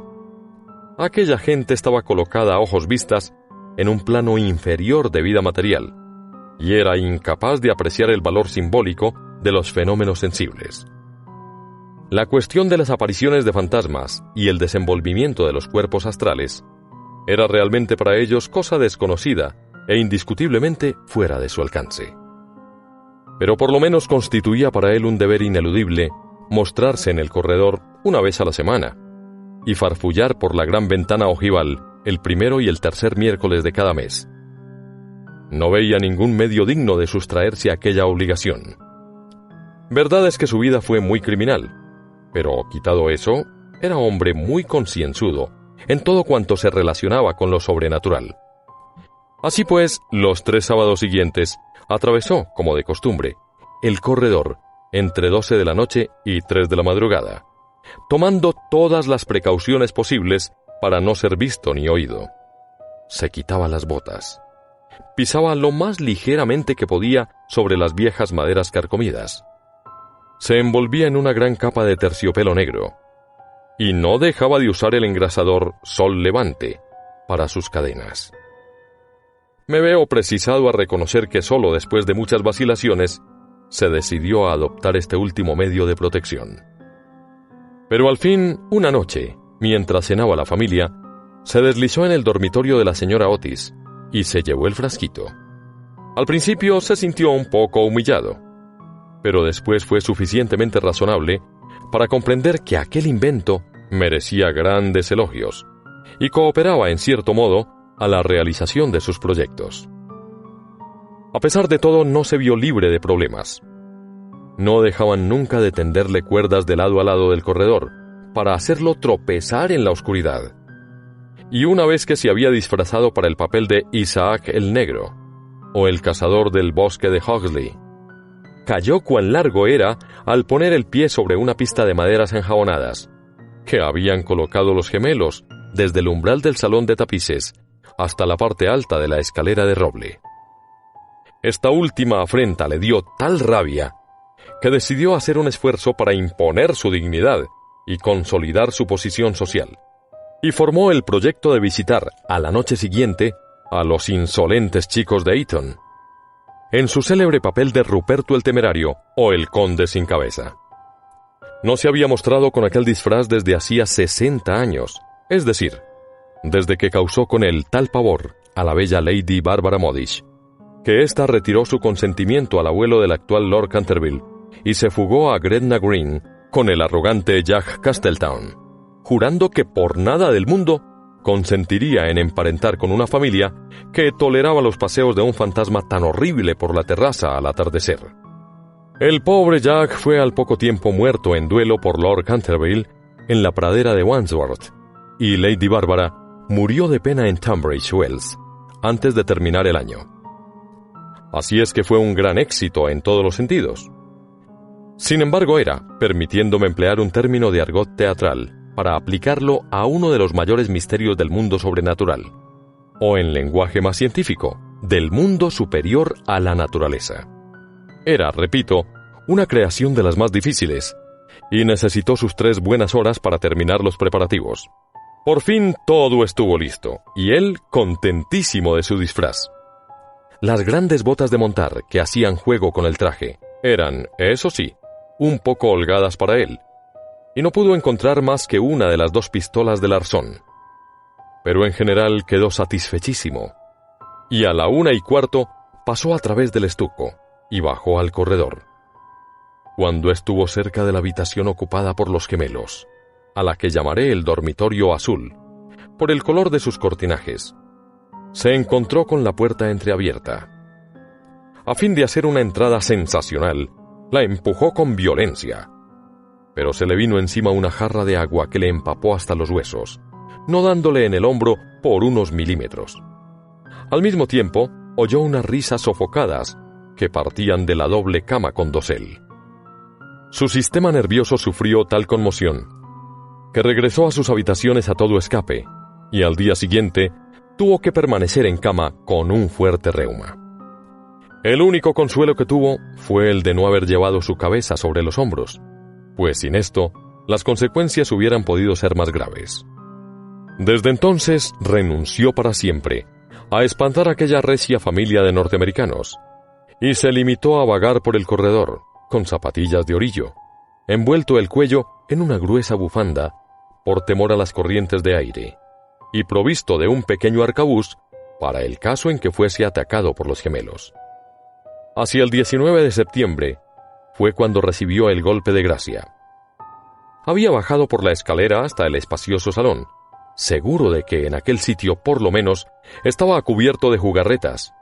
Speaker 1: Aquella gente estaba colocada a ojos vistas en un plano inferior de vida material, y era incapaz de apreciar el valor simbólico de los fenómenos sensibles. La cuestión de las apariciones de fantasmas y el desenvolvimiento de los cuerpos astrales era realmente para ellos cosa desconocida e indiscutiblemente fuera de su alcance. Pero por lo menos constituía para él un deber ineludible mostrarse en el corredor 1 vez a la semana y farfullar por la gran ventana ojival el 1º y el 3er miércoles de cada mes. No veía ningún medio digno de sustraerse a aquella obligación. Verdad es que su vida fue muy criminal, pero quitado eso, era hombre muy concienzudo en todo cuanto se relacionaba con lo sobrenatural. Así pues, los 3 sábados siguientes atravesó, como de costumbre, el corredor entre 12 de la noche y 3 de la madrugada, tomando todas las precauciones posibles para no ser visto ni oído. Se quitaba las botas. Pisaba lo más ligeramente que podía sobre las viejas maderas carcomidas. Se envolvía en una gran capa de terciopelo negro y no dejaba de usar el engrasador Sol Levante para sus cadenas. Me veo precisado a reconocer que solo después de muchas vacilaciones se decidió a adoptar este último medio de protección. Pero al fin, una noche, mientras cenaba la familia, se deslizó en el dormitorio de la señora Otis y se llevó el frasquito. Al principio se sintió un poco humillado, pero después fue suficientemente razonable para comprender que aquel invento merecía grandes elogios y cooperaba en cierto modo a la realización de sus proyectos. A pesar de todo, no se vio libre de problemas. No dejaban nunca de tenderle cuerdas de lado a lado del corredor para hacerlo tropezar en la oscuridad. Y una vez que se había disfrazado para el papel de Isaac el Negro o el cazador del bosque de Hogsley, cayó cuán largo era al poner el pie sobre una pista de maderas enjabonadas que habían colocado los gemelos desde el umbral del salón de tapices hasta la parte alta de la escalera de roble. Esta última afrenta le dio tal rabia que decidió hacer un esfuerzo para imponer su dignidad y consolidar su posición social, y formó el proyecto de visitar a la noche siguiente a los insolentes chicos de Eton, en su célebre papel de Ruperto el Temerario o el Conde sin cabeza. No se había mostrado con aquel disfraz desde hacía 60 años, es decir, desde que causó con él tal pavor a la bella Lady Barbara Modish, que ésta retiró su consentimiento al abuelo del actual Lord Canterville y se fugó a Gretna Green con el arrogante Jack Castletown, jurando que por nada del mundo consentiría en emparentar con una familia que toleraba los paseos de un fantasma tan horrible por la terraza al atardecer. El pobre Jack fue al poco tiempo muerto en duelo por Lord Canterville en la pradera de Wandsworth, y Lady Barbara murió de pena en Tunbridge Wells antes de terminar el año. Así es que fue un gran éxito en todos los sentidos. Sin embargo, era, permitiéndome emplear un término de argot teatral, para aplicarlo a uno de los mayores misterios del mundo sobrenatural, o en lenguaje más científico, del mundo superior a la naturaleza. Era, repito, una creación de las más difíciles, y necesitó sus 3 buenas horas para terminar los preparativos. Por fin todo estuvo listo, y él contentísimo de su disfraz. Las grandes botas de montar que hacían juego con el traje eran, eso sí, un poco holgadas para él, y no pudo encontrar más que una de las 2 pistolas del arzón. Pero en general quedó satisfechísimo, y a la 1:15 pasó a través del estuco y bajó al corredor. Cuando estuvo cerca de la habitación ocupada por los gemelos, a la que llamaré el dormitorio azul, por el color de sus cortinajes, se encontró con la puerta entreabierta. A fin de hacer una entrada sensacional, la empujó con violencia, pero se le vino encima una jarra de agua que le empapó hasta los huesos, no dándole en el hombro por unos milímetros. Al mismo tiempo, oyó unas risas sofocadas que partían de la doble cama con dosel. Su sistema nervioso sufrió tal conmoción que regresó a sus habitaciones a todo escape, y al día siguiente tuvo que permanecer en cama con un fuerte reuma. El único consuelo que tuvo fue el de no haber llevado su cabeza sobre los hombros, pues sin esto, las consecuencias hubieran podido ser más graves. Desde entonces renunció para siempre a espantar a aquella recia familia de norteamericanos, y se limitó a vagar por el corredor, con zapatillas de orillo, envuelto el cuello en una gruesa bufanda por temor a las corrientes de aire, y provisto de un pequeño arcabuz para el caso en que fuese atacado por los gemelos. Hacia el 19 de septiembre fue cuando recibió el golpe de gracia. Había bajado por la escalera hasta el espacioso salón, seguro de que en aquel sitio por lo menos estaba cubierto de jugarretas,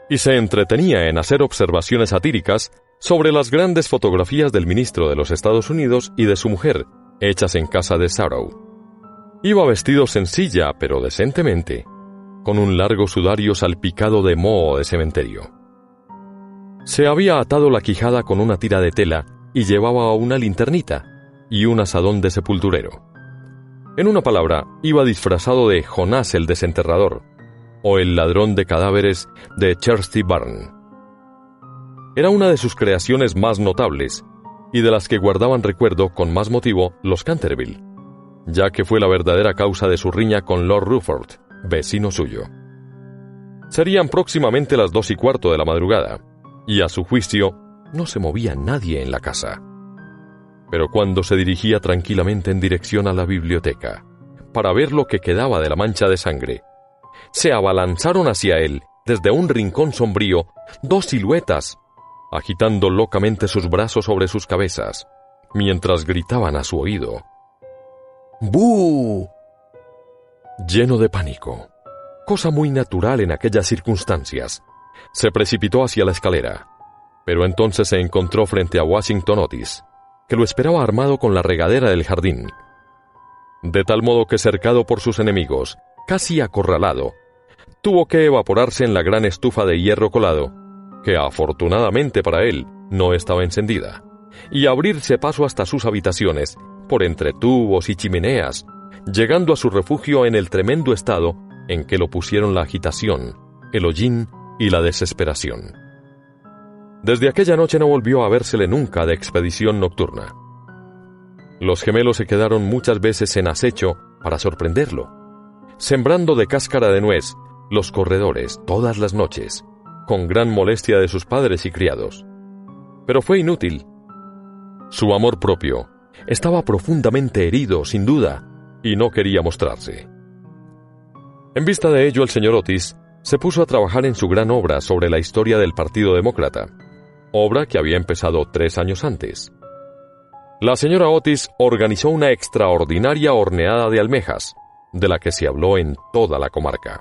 Speaker 1: y se entretenía en hacer observaciones satíricas sobre las grandes fotografías del ministro de los Estados Unidos y de su mujer, hechas en casa de Sarrow. Iba vestido sencilla, pero decentemente, con un largo sudario salpicado de moho de cementerio. Se había atado la quijada con una tira de tela y llevaba una linternita y un asadón de sepulturero. En una palabra, iba disfrazado de Jonás el desenterrador, o el ladrón de cadáveres de Chertsey Barn. Era una de sus creaciones más notables, y de las que guardaban recuerdo con más motivo los Canterville, ya que fue la verdadera causa de su riña con Lord Rufford, vecino suyo. Serían próximamente las 2:15 de la madrugada, y a su juicio no se movía nadie en la casa. Pero cuando se dirigía tranquilamente en dirección a la biblioteca, para ver lo que quedaba de la mancha de sangre, se abalanzaron hacia él, desde un rincón sombrío, 2 siluetas, agitando locamente sus brazos sobre sus cabezas, mientras gritaban a su oído: ¡Bú! Lleno de pánico, cosa muy natural en aquellas circunstancias, se precipitó hacia la escalera, pero entonces se encontró frente a Washington Otis, que lo esperaba armado con la regadera del jardín. De tal modo que, cercado por sus enemigos, casi acorralado, tuvo que evaporarse en la gran estufa de hierro colado, que afortunadamente para él no estaba encendida, y abrirse paso hasta sus habitaciones, por entre tubos y chimeneas, llegando a su refugio en el tremendo estado en que lo pusieron la agitación, el hollín y la desesperación. Desde aquella noche no volvió a vérsele nunca de expedición nocturna. Los gemelos se quedaron muchas veces en acecho para sorprenderlo, sembrando de cáscara de nuez los corredores todas las noches, con gran molestia de sus padres y criados. Pero fue inútil. Su amor propio estaba profundamente herido, sin duda, y no quería mostrarse. En vista de ello, el señor Otis se puso a trabajar en su gran obra sobre la historia del Partido Demócrata, obra que había empezado 3 años antes. La señora Otis organizó una extraordinaria horneada de almejas, de la que se habló en toda la comarca.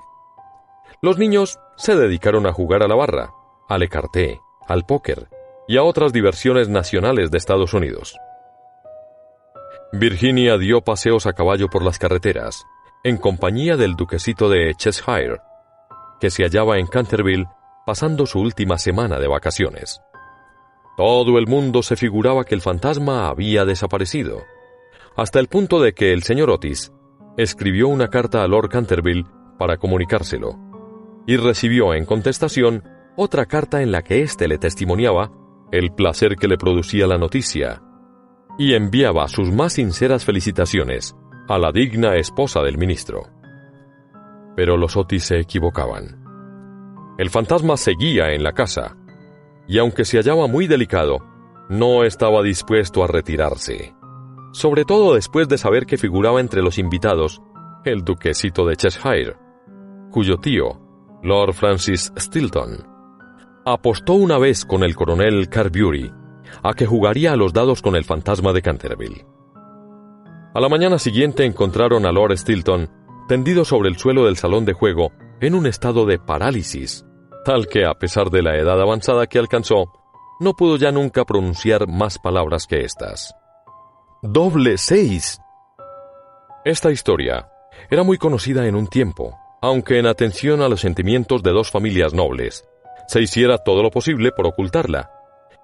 Speaker 1: Los niños se dedicaron a jugar a la barra, al écarté, al póker y a otras diversiones nacionales de Estados Unidos. Virginia dio paseos a caballo por las carreteras, en compañía del duquesito de Cheshire, que se hallaba en Canterville pasando su última semana de vacaciones. Todo el mundo se figuraba que el fantasma había desaparecido, hasta el punto de que el señor Otis escribió una carta a Lord Canterville para comunicárselo, y recibió en contestación otra carta en la que éste le testimoniaba el placer que le producía la noticia, y enviaba sus más sinceras felicitaciones a la digna esposa del ministro. Pero los Otis se equivocaban. El fantasma seguía en la casa, y aunque se hallaba muy delicado, no estaba dispuesto a retirarse, sobre todo después de saber que figuraba entre los invitados el duquesito de Cheshire, cuyo tío, Lord Francis Stilton, apostó una vez con el coronel Carbury a que jugaría a los dados con el fantasma de Canterville. A la mañana siguiente encontraron a Lord Stilton tendido sobre el suelo del salón de juego en un estado de parálisis, tal que, a pesar de la edad avanzada que alcanzó, no pudo ya nunca pronunciar más palabras que estas. ¡Doble 6! Esta historia era muy conocida en un tiempo, aunque en atención a los sentimientos de 2 familias nobles, se hiciera todo lo posible por ocultarla,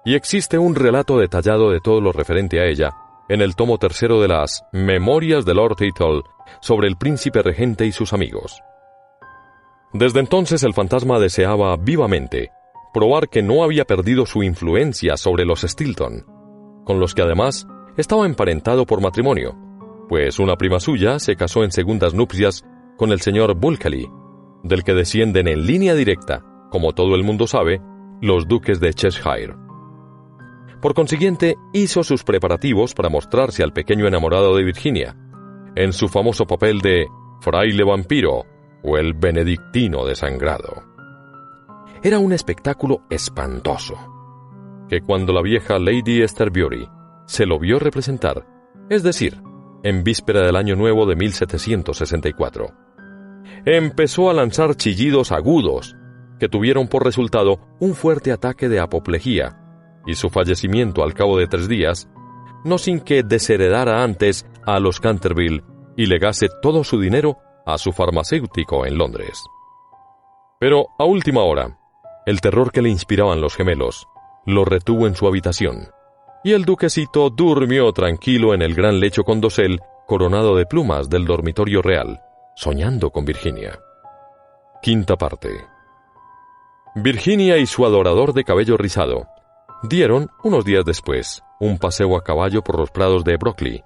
Speaker 1: y existe un relato detallado de todo lo referente a ella en el tomo 3 de las Memorias de Lord Little sobre el príncipe regente y sus amigos. Desde entonces el fantasma deseaba vivamente probar que no había perdido su influencia sobre los Stilton, con los que además estaba emparentado por matrimonio, pues una prima suya se casó en segundas nupcias con el señor Bulkeley, del que descienden en línea directa, como todo el mundo sabe, los duques de Cheshire. Por consiguiente, hizo sus preparativos para mostrarse al pequeño enamorado de Virginia, en su famoso papel de fraile vampiro o el benedictino desangrado. Era un espectáculo espantoso, que cuando la vieja Lady Esterbury se lo vio representar, es decir, en víspera del año nuevo de 1764, empezó a lanzar chillidos agudos que tuvieron por resultado un fuerte ataque de apoplejía y su fallecimiento al cabo de 3 días, no sin que desheredara antes a los Canterville y legase todo su dinero a su farmacéutico en Londres. Pero a última hora, el terror que le inspiraban los gemelos lo retuvo en su habitación, y el duquesito durmió tranquilo en el gran lecho con dosel coronado de plumas del dormitorio real, soñando con Virginia. Quinta parte. Virginia y su adorador de cabello rizado dieron, unos días después, un paseo a caballo por los prados de Brockley,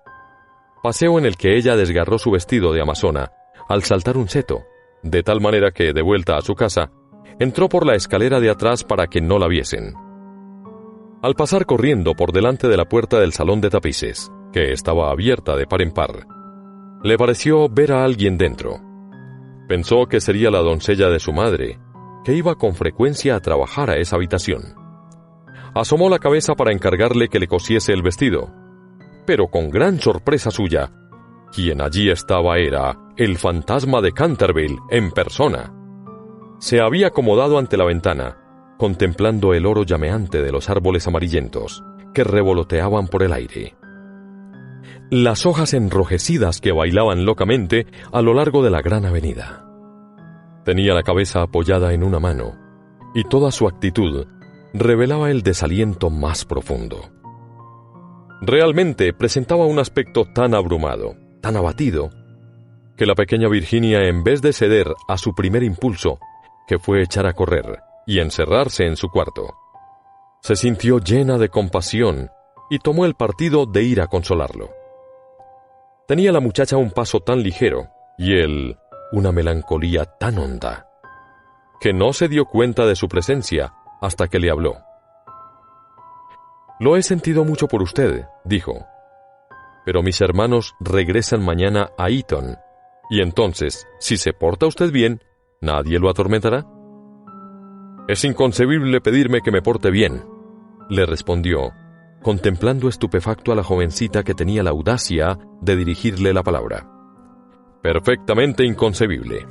Speaker 1: paseo en el que ella desgarró su vestido de amazona al saltar un seto, de tal manera que, de vuelta a su casa, entró por la escalera de atrás para que no la viesen. Al pasar corriendo por delante de la puerta del salón de tapices, que estaba abierta de par en par, le pareció ver a alguien dentro. Pensó que sería la doncella de su madre, que iba con frecuencia a trabajar a esa habitación. Asomó la cabeza para encargarle que le cosiese el vestido, pero con gran sorpresa suya, quien allí estaba era el fantasma de Canterville en persona. Se había acomodado ante la ventana, contemplando el oro llameante de los árboles amarillentos que revoloteaban por el aire, las hojas enrojecidas que bailaban locamente a lo largo de la gran avenida. Tenía la cabeza apoyada en una mano, y toda su actitud revelaba el desaliento más profundo. Realmente presentaba un aspecto tan abrumado, tan abatido, que la pequeña Virginia, en vez de ceder a su primer impulso, que fue echar a correr y encerrarse en su cuarto, se sintió llena de compasión y tomó el partido de ir a consolarlo. Tenía la muchacha un paso tan ligero y él una melancolía tan honda, que no se dio cuenta de su presencia hasta que le habló. «Lo he sentido mucho por usted», dijo, «pero mis hermanos regresan mañana a Eton, y entonces, si se porta usted bien, ¿nadie lo atormentará?» «Es inconcebible pedirme que me porte bien», le respondió, contemplando estupefacto a la jovencita que tenía la audacia de dirigirle la palabra. «Perfectamente inconcebible.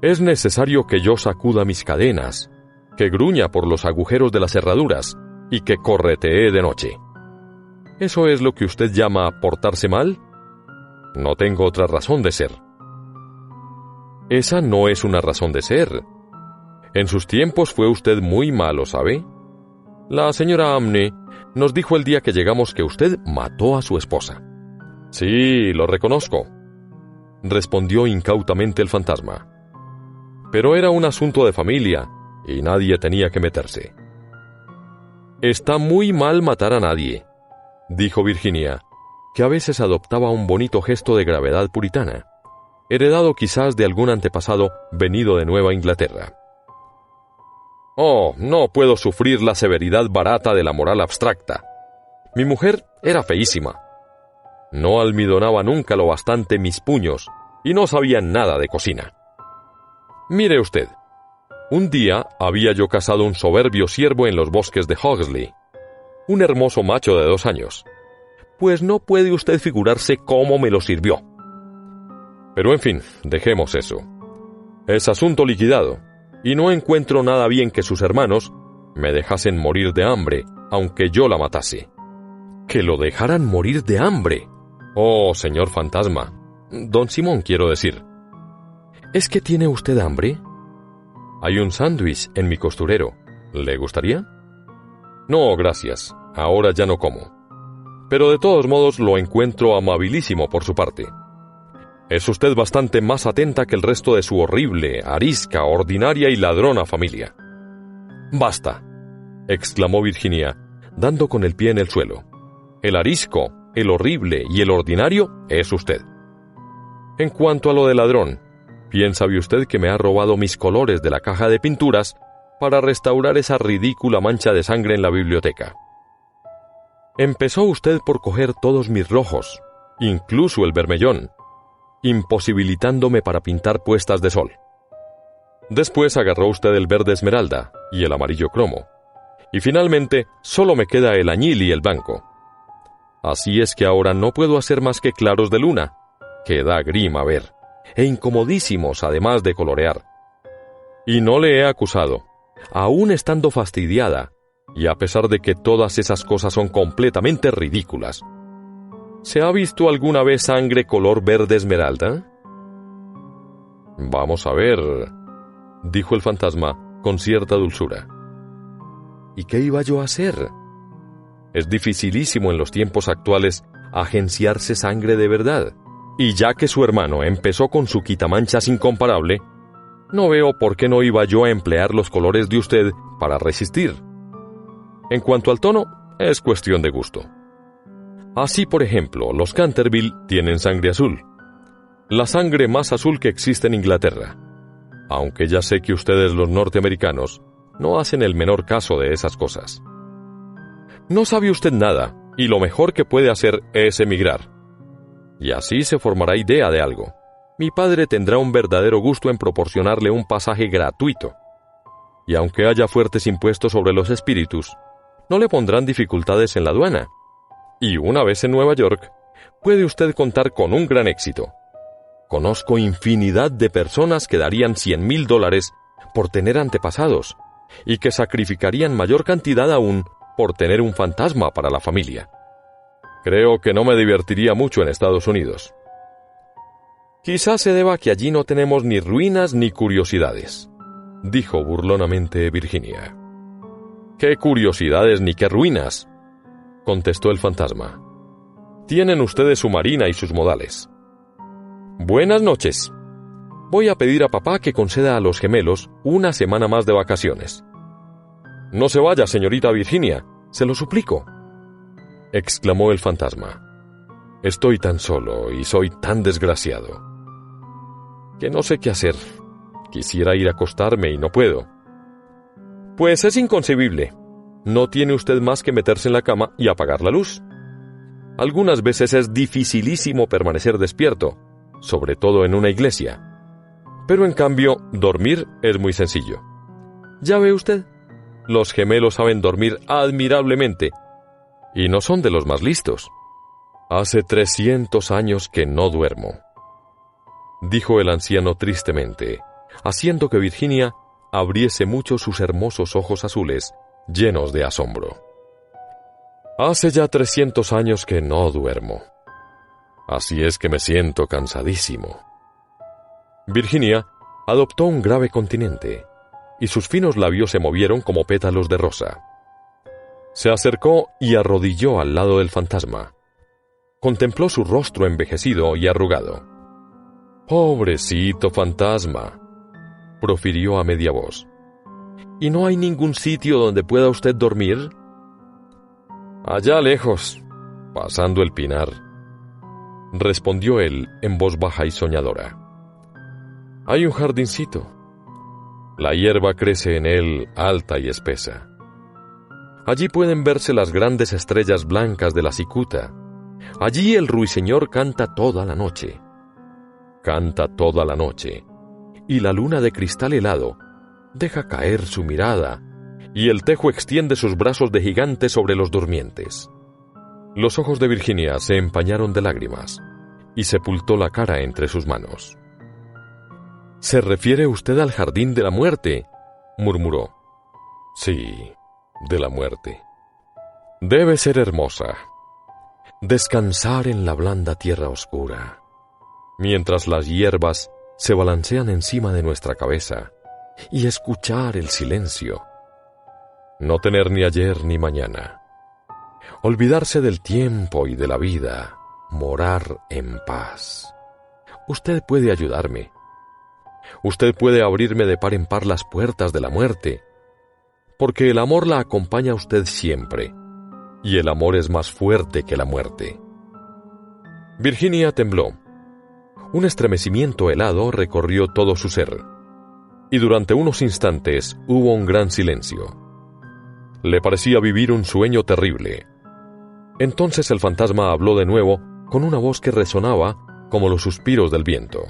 Speaker 1: Es necesario que yo sacuda mis cadenas, que gruña por los agujeros de las cerraduras y que corretee de noche. ¿Eso es lo que usted llama portarse mal? No tengo otra razón de ser». «Esa no es una razón de ser. En sus tiempos fue usted muy malo, ¿sabe? La señora Amne nos dijo el día que llegamos que usted mató a su esposa». «Sí, lo reconozco», respondió incautamente el fantasma. «Pero era un asunto de familia y nadie tenía que meterse». «Está muy mal matar a nadie», dijo Virginia, que a veces adoptaba un bonito gesto de gravedad puritana, heredado quizás de algún antepasado venido de Nueva Inglaterra. «Oh, no puedo sufrir la severidad barata de la moral abstracta. Mi mujer era feísima. No almidonaba nunca lo bastante mis puños y no sabía nada de cocina. Mire usted, un día había yo cazado un soberbio ciervo en los bosques de Hogsley, un hermoso macho de 2 años. Pues no puede usted figurarse cómo me lo sirvió. Pero en fin, dejemos eso. Es asunto liquidado, y no encuentro nada bien que sus hermanos me dejasen morir de hambre, aunque yo la matase». «¿Que lo dejaran morir de hambre? Oh, señor fantasma, don Simón quiero decir. ¿Es que tiene usted hambre? Hay un sándwich en mi costurero. ¿Le gustaría?» «No, gracias. Ahora ya no como. Pero de todos modos lo encuentro amabilísimo por su parte. Es usted bastante más atenta que el resto de su horrible, arisca, ordinaria y ladrona familia». «Basta», exclamó Virginia, dando con el pie en el suelo. «El arisco, el horrible y el ordinario es usted. En cuanto a lo de ladrón, bien sabe usted que me ha robado mis colores de la caja de pinturas para restaurar esa ridícula mancha de sangre en la biblioteca. Empezó usted por coger todos mis rojos, incluso el bermellón, imposibilitándome para pintar puestas de sol. Después agarró usted el verde esmeralda y el amarillo cromo, y finalmente solo me queda el añil y el blanco. Así es que ahora no puedo hacer más que claros de luna, que da grima ver, e incomodísimos además de colorear. Y no le he acusado, aún estando fastidiada, y a pesar de que todas esas cosas son completamente ridículas. ¿Se ha visto alguna vez sangre color verde esmeralda?» «Vamos a ver», dijo el fantasma con cierta dulzura. «¿Y qué iba yo a hacer? Es dificilísimo en los tiempos actuales agenciarse sangre de verdad, y ya que su hermano empezó con su quitamanchas incomparable, no veo por qué no iba yo a emplear los colores de usted para resistir. En cuanto al tono, es cuestión de gusto. Así, por ejemplo, los Canterville tienen sangre azul, la sangre más azul que existe en Inglaterra, aunque ya sé que ustedes los norteamericanos no hacen el menor caso de esas cosas. No sabe usted nada, y lo mejor que puede hacer es emigrar. Y así se formará idea de algo. Mi padre tendrá un verdadero gusto en proporcionarle un pasaje gratuito. Y aunque haya fuertes impuestos sobre los espíritus, no le pondrán dificultades en la aduana. Y una vez en Nueva York, puede usted contar con un gran éxito. Conozco infinidad de personas que darían $100,000 por tener antepasados, y que sacrificarían mayor cantidad aún por tener un fantasma para la familia. Creo que no me divertiría mucho en Estados Unidos. Quizás se deba a que allí no tenemos ni ruinas ni curiosidades, dijo burlonamente Virginia. ¿Qué curiosidades ni qué ruinas?, contestó el fantasma. Tienen ustedes su marina y sus modales. Buenas noches. Voy a pedir a papá que conceda a los gemelos una semana más de vacaciones. No se vaya, señorita Virginia, se lo suplico, exclamó el fantasma. Estoy tan solo y soy tan desgraciado que no sé qué hacer. Quisiera ir a acostarme y no puedo. Pues es inconcebible. No tiene usted más que meterse en la cama y apagar la luz. Algunas veces es dificilísimo permanecer despierto, sobre todo en una iglesia. Pero en cambio, dormir es muy sencillo. Ya ve usted, los gemelos saben dormir admirablemente, y no son de los más listos. Hace 300 años que no duermo, dijo el anciano tristemente, haciendo que Virginia abriese mucho sus hermosos ojos azules, llenos de asombro. Hace ya 300 años que no duermo. Así es que me siento cansadísimo. Virginia adoptó un grave continente, y sus finos labios se movieron como pétalos de rosa. Se acercó y arrodilló al lado del fantasma. Contempló su rostro envejecido y arrugado. «Pobrecito fantasma», profirió a media voz. «¿Y no hay ningún sitio donde pueda usted dormir?» «Allá lejos, pasando el pinar», respondió él en voz baja y soñadora. «Hay un jardincito. La hierba crece en él alta y espesa. Allí pueden verse las grandes estrellas blancas de la cicuta. Allí el ruiseñor canta toda la noche. Canta toda la noche, y la luna de cristal helado deja caer su mirada, y el tejo extiende sus brazos de gigante sobre los durmientes». Los ojos de Virginia se empañaron de lágrimas, y sepultó la cara entre sus manos. «¿Se refiere usted al jardín de la muerte?», murmuró. «Sí, de la muerte. Debe ser hermosa. Descansar en la blanda tierra oscura, mientras las hierbas se balancean encima de nuestra cabeza, y escuchar el silencio. No tener ni ayer ni mañana. Olvidarse del tiempo y de la vida, morar en paz. Usted puede ayudarme. Usted puede abrirme de par en par las puertas de la muerte, porque el amor la acompaña a usted siempre, y el amor es más fuerte que la muerte». Virginia tembló. Un estremecimiento helado recorrió todo su ser, y durante unos instantes hubo un gran silencio. Le parecía vivir un sueño terrible. Entonces el fantasma habló de nuevo con una voz que resonaba como los suspiros del viento.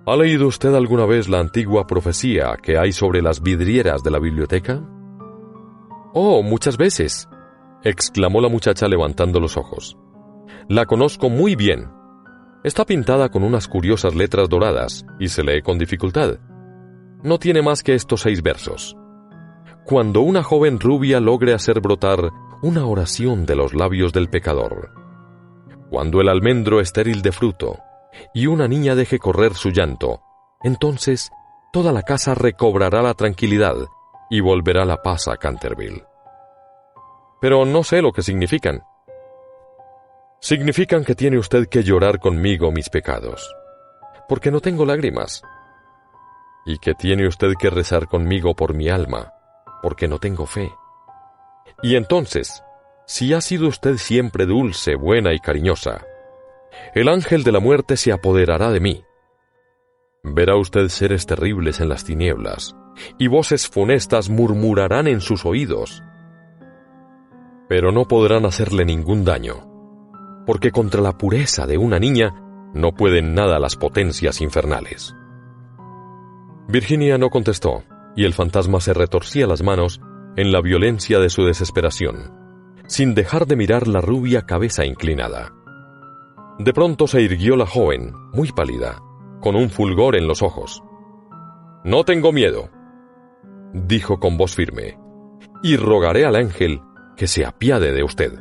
Speaker 1: ¿Ha leído usted alguna vez la antigua profecía que hay sobre las vidrieras de la biblioteca? «Oh, muchas veces», exclamó la muchacha levantando los ojos. «La conozco muy bien. Está pintada con unas curiosas letras doradas y se lee con dificultad. No tiene más que estos 6 versos. Cuando una joven rubia logre hacer brotar una oración de los labios del pecador. Cuando el almendro estéril de fruto y una niña deje correr su llanto, entonces toda la casa recobrará la tranquilidad y volverá la paz a Canterville». «Pero no sé lo que significan». «Significan que tiene usted que llorar conmigo mis pecados, porque no tengo lágrimas, y que tiene usted que rezar conmigo por mi alma, porque no tengo fe. Y entonces, si ha sido usted siempre dulce, buena y cariñosa, el ángel de la muerte se apoderará de mí. Verá usted seres terribles en las tinieblas, y voces funestas murmurarán en sus oídos. Pero no podrán hacerle ningún daño, porque contra la pureza de una niña no pueden nada las potencias infernales». Virginia no contestó, y el fantasma se retorcía las manos en la violencia de su desesperación, sin dejar de mirar la rubia cabeza inclinada. De pronto se irguió la joven, muy pálida, con un fulgor en los ojos. «No tengo miedo», dijo con voz firme, «y rogaré al ángel que se apiade de usted».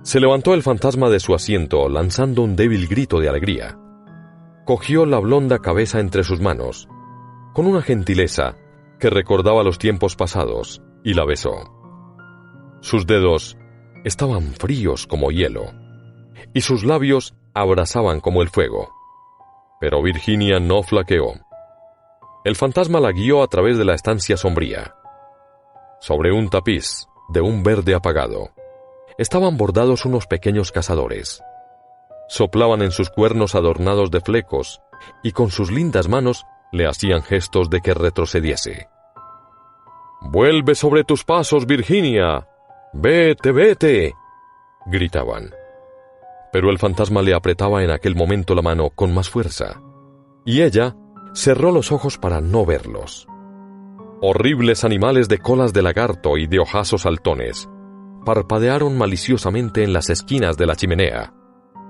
Speaker 1: Se levantó el fantasma de su asiento, lanzando un débil grito de alegría. Cogió la blonda cabeza entre sus manos, con una gentileza que recordaba los tiempos pasados, y la besó. Sus dedos estaban fríos como hielo, y sus labios abrasaban como el fuego. Pero Virginia no flaqueó. El fantasma la guió a través de la estancia sombría. Sobre un tapiz, de un verde apagado, estaban bordados unos pequeños cazadores. Soplaban en sus cuernos adornados de flecos y con sus lindas manos le hacían gestos de que retrocediese. «¡Vuelve sobre tus pasos, Virginia! ¡Vete, vete!», gritaban. Pero el fantasma le apretaba en aquel momento la mano con más fuerza, y ella cerró los ojos para no verlos. Horribles animales de colas de lagarto y de ojazos saltones parpadearon maliciosamente en las esquinas de la chimenea,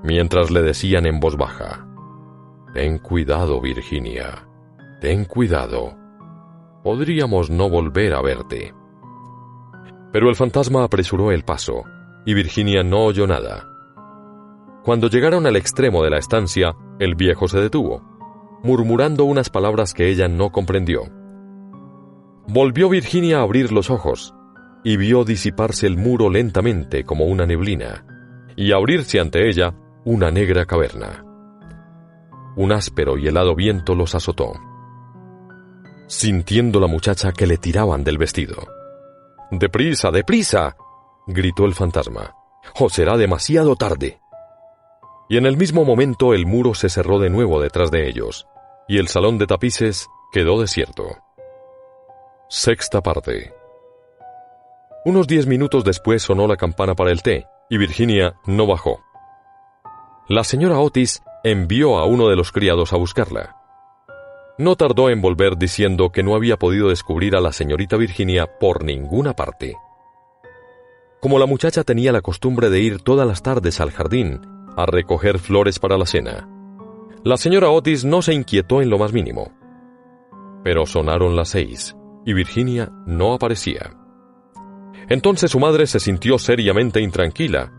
Speaker 1: mientras le decían en voz baja: «Ten cuidado, Virginia, ten cuidado. Podríamos no volver a verte». Pero el fantasma apresuró el paso, y Virginia no oyó nada. Cuando llegaron al extremo de la estancia, el viejo se detuvo, murmurando unas palabras que ella no comprendió. Volvió Virginia a abrir los ojos, y vio disiparse el muro lentamente como una neblina, y abrirse ante ella una negra caverna. Un áspero y helado viento los azotó, sintiendo la muchacha que le tiraban del vestido. «¡Deprisa, deprisa!», gritó el fantasma, «o será demasiado tarde». Y en el mismo momento el muro se cerró de nuevo detrás de ellos, y el salón de tapices quedó desierto. Sexta parte. Unos 10 minutos después sonó la campana para el té, y Virginia no bajó. La señora Otis envió a uno de los criados a buscarla. No tardó en volver diciendo que no había podido descubrir a la señorita Virginia por ninguna parte. Como la muchacha tenía la costumbre de ir todas las tardes al jardín a recoger flores para la cena, la señora Otis no se inquietó en lo más mínimo. Pero sonaron las 6, y Virginia no aparecía. Entonces su madre se sintió seriamente intranquila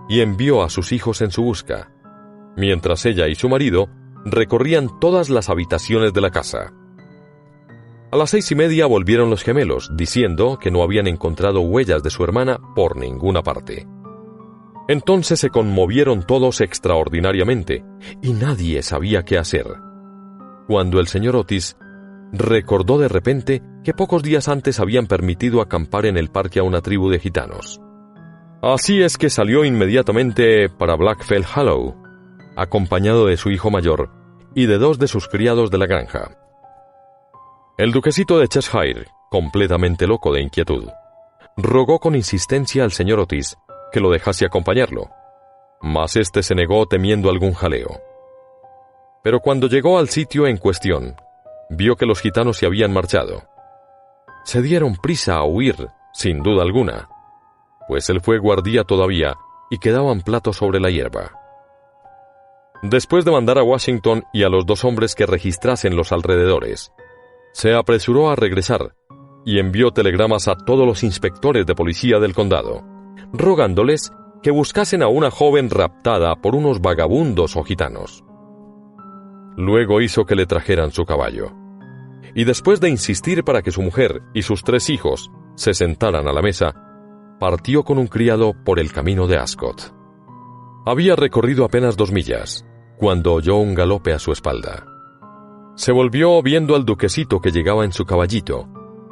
Speaker 1: y envió a sus hijos en su busca, mientras ella y su marido recorrían todas las habitaciones de la casa. A las 6:30 volvieron los gemelos, diciendo que no habían encontrado huellas de su hermana por ninguna parte. Entonces se conmovieron todos extraordinariamente, y nadie sabía qué hacer, cuando el señor Otis recordó de repente que pocos días antes habían permitido acampar en el parque a una tribu de gitanos. Así es que salió inmediatamente para Blackfell Hollow, acompañado de su hijo mayor y de 2 de sus criados de la granja. El duquesito de Cheshire, completamente loco de inquietud, rogó con insistencia al señor Otis que lo dejase acompañarlo, mas éste se negó temiendo algún jaleo. Pero cuando llegó al sitio en cuestión, vio que los gitanos se habían marchado. Se dieron prisa a huir, sin duda alguna, pues el fuego ardía todavía y quedaban platos sobre la hierba. Después de mandar a Washington y a los 2 hombres que registrasen los alrededores, se apresuró a regresar y envió telegramas a todos los inspectores de policía del condado, rogándoles que buscasen a una joven raptada por unos vagabundos o gitanos. Luego hizo que le trajeran su caballo, y después de insistir para que su mujer y sus 3 hijos se sentaran a la mesa, partió con un criado por el camino de Ascot. Había recorrido apenas 2 millas, cuando oyó un galope a su espalda. Se volvió viendo al duquesito que llegaba en su caballito,